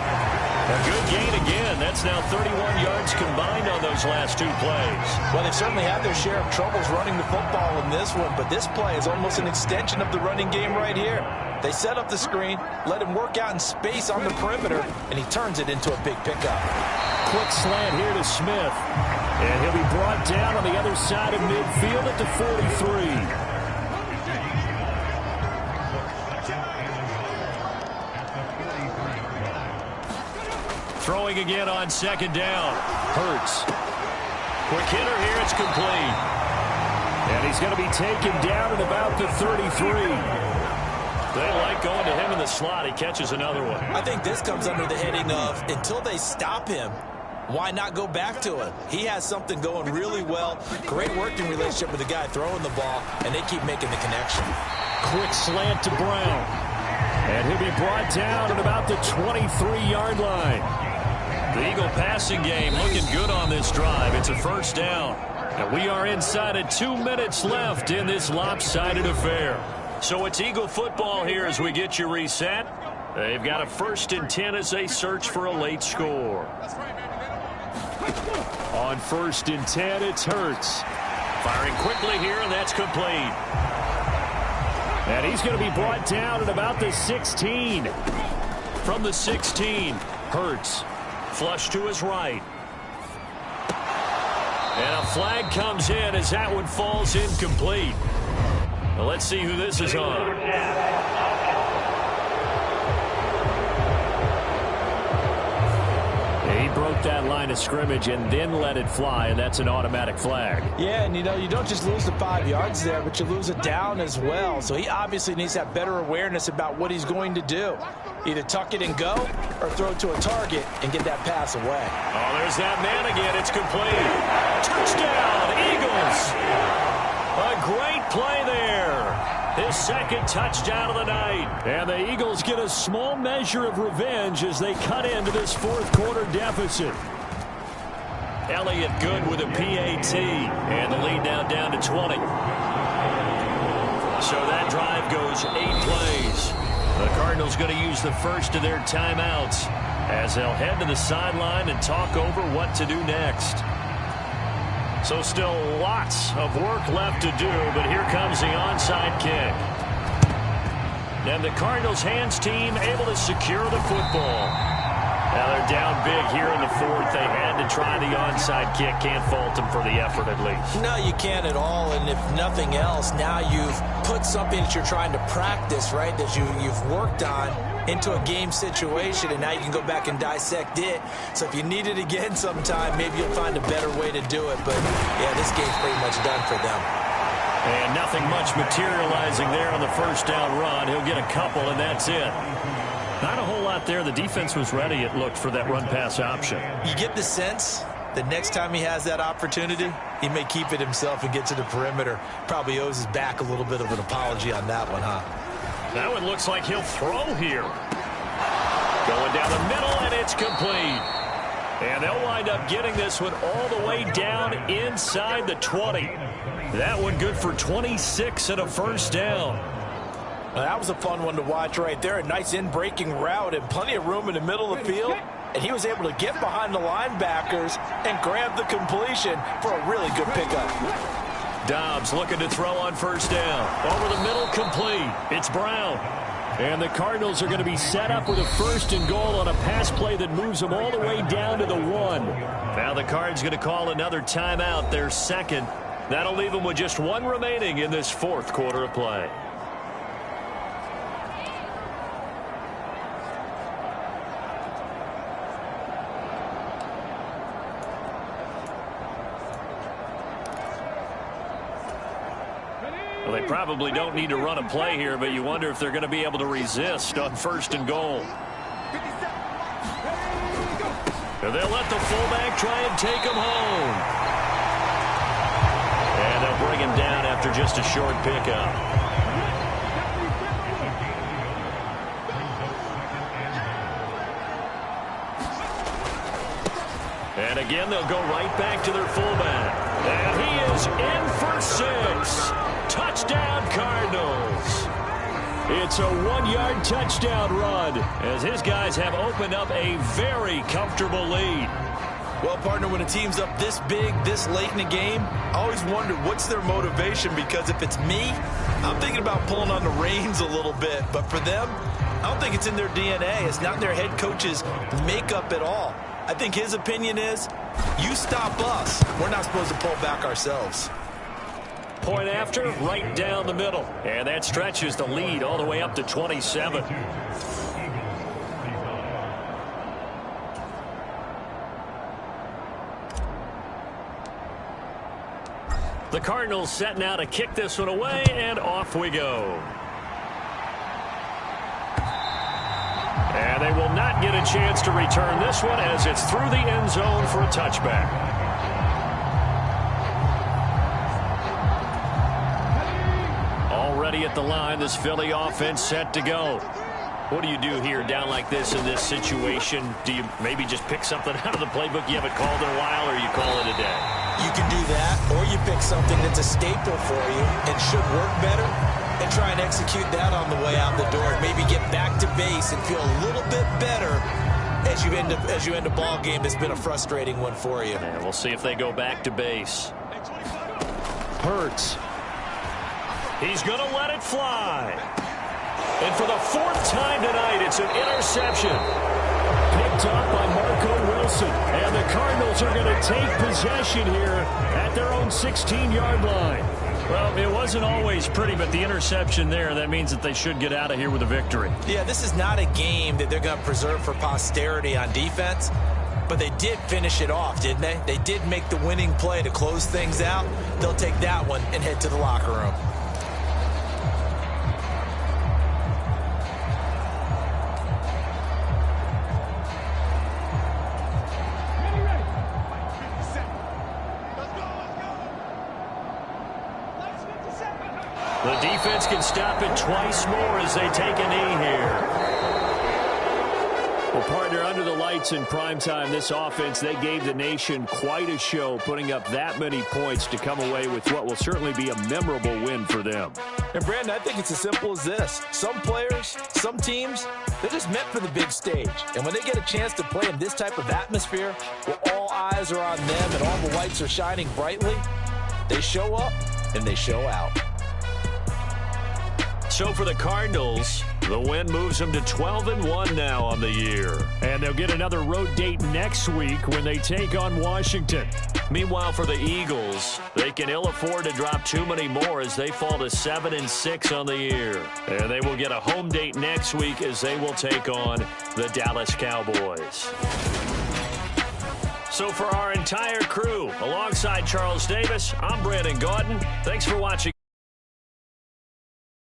A good gain again. That's now 31 yards combined on those last two plays. Well, they've certainly had their share of troubles running the football in this one, but this play is almost an extension of the running game right here. They set up the screen, let him work out in space on the perimeter, and he turns it into a big pickup. Quick slant here to Smith. And he'll be brought down on the other side of midfield at the 43. Throwing again on second down. Hurts. Quick hitter here. It's complete. And he's going to be taken down at about the 33. They like going to him in the slot. He catches another one. I think this comes under the heading of until they stop him, why not go back to him? He has something going really well. Great working relationship with the guy throwing the ball, and they keep making the connection. Quick slant to Brown. And he'll be brought down at about the 23-yard line. The Eagle passing game looking good on this drive. It's a first down. And we are inside of 2 minutes left in this lopsided affair. So it's Eagle football here as we get you reset. They've got a 1st and 10 as they search for a late score. On 1st and 10, it's Hurts. Firing quickly here, and that's complete. And he's going to be brought down at about the 16. From the 16, Hurts. Flush to his right. And a flag comes in as that one falls incomplete. Now let's see who this is on. He broke that line of scrimmage and then let it fly, and that's an automatic flag. Yeah, and you know, you don't just lose the 5 yards there, but you lose it down as well. So he obviously needs to have better awareness about what he's going to do. Either tuck it and go or throw it to a target and get that pass away. Oh, there's that man again. It's complete. Touchdown, Eagles. A great play there. His second touchdown of the night. And the Eagles get a small measure of revenge as they cut into this fourth-quarter deficit. Elliott good with a PAT. And the lead now down to 20. So that drive goes 8 plays. The Cardinals going to use the first of their timeouts as they'll head to the sideline and talk over what to do next. So still lots of work left to do, but here comes the onside kick. And the Cardinals hands team able to secure the football. Now they're down big here in the fourth. They had to try the onside kick. Can't fault them for the effort at least. No, you can't at all. And if nothing else, now you've put something that you're trying to practice, right, that you've worked on into a game situation, and now you can go back and dissect it. So if you need it again sometime, maybe you'll find a better way to do it. But, yeah, this game's pretty much done for them. And nothing much materializing there on the first down run. He'll get a couple, and that's it. Not a whole lot there. The defense was ready, it looked, for that run-pass option. You get the sense that next time he has that opportunity, he may keep it himself and get to the perimeter. Probably owes his back a little bit of an apology on that one, huh? That one looks like he'll throw here. Going down the middle, and it's complete. And they'll wind up getting this one all the way down inside the 20. That one good for 26 and a first down. Now, that was a fun one to watch right there. A nice in-breaking route and plenty of room in the middle of the field. And he was able to get behind the linebackers and grab the completion for a really good pickup. Dobbs looking to throw on first down. Over the middle, complete. It's Brown. And the Cardinals are going to be set up with a 1st and goal on a pass play that moves them all the way down to the 1. Now the Cards going to call another timeout, their 2nd. That'll leave them with just 1 remaining in this 4th quarter of play. Well, they probably don't need to run a play here, but you wonder if they're going to be able to resist on 1st and goal. And they'll let the fullback try and take him home. And they'll bring him down after just a short pickup. And again, they'll go right back to their fullback. And he is in for 6. Touchdown, Cardinals. It's a 1-yard touchdown run as his guys have opened up a very comfortable lead. Well, partner, when a team's up this big, this late in the game, I always wonder what's their motivation, because if it's me, I'm thinking about pulling on the reins a little bit. But for them, I don't think it's in their DNA. It's not in their head coach's makeup at all. I think his opinion is, you stop us. We're not supposed to pull back ourselves. Point after, right down the middle. And that stretches the lead all the way up to 27. The Cardinals set now to kick this one away, and off we go. And they will not get a chance to return this one as it's through the end zone for a touchback. Already at the line, this Philly offense set to go. What do you do here down like this in this situation? Do you maybe just pick something out of the playbook you haven't called in a while, or you call it a day? You can do that, or you pick something that's a staple for you and should work better, and try and execute that on the way out the door. Maybe get back to base and feel a little bit better as you end a ball game that's been a frustrating one for you. And we'll see if they go back to base. Hurts. He's going to let it fly. And for the 4th time tonight, it's an interception. Picked up by Marco Wilson. And the Cardinals are going to take possession here at their own 16-yard line. Well, it wasn't always pretty, but the interception there, that means that they should get out of here with a victory. Yeah, this is not a game that they're going to preserve for posterity on defense, but they did finish it off, didn't they? They did make the winning play to close things out. They'll take that one and head to the locker room. The defense can stop it twice more as they take a knee here. Well, partner, under the lights in primetime, this offense, they gave the nation quite a show, putting up that many points to come away with what will certainly be a memorable win for them. And, Brandon, I think it's as simple as this. Some players, some teams, they're just meant for the big stage. And when they get a chance to play in this type of atmosphere, where all eyes are on them and all the lights are shining brightly, they show up and they show out. So for the Cardinals, the win moves them to 12-1 now on the year. And they'll get another road date next week when they take on Washington. Meanwhile, for the Eagles, they can ill afford to drop too many more as they fall to 7-6 on the year. And they will get a home date next week as they will take on the Dallas Cowboys. So for our entire crew, alongside Charles Davis, I'm Brandon Gaudin. Thanks for watching.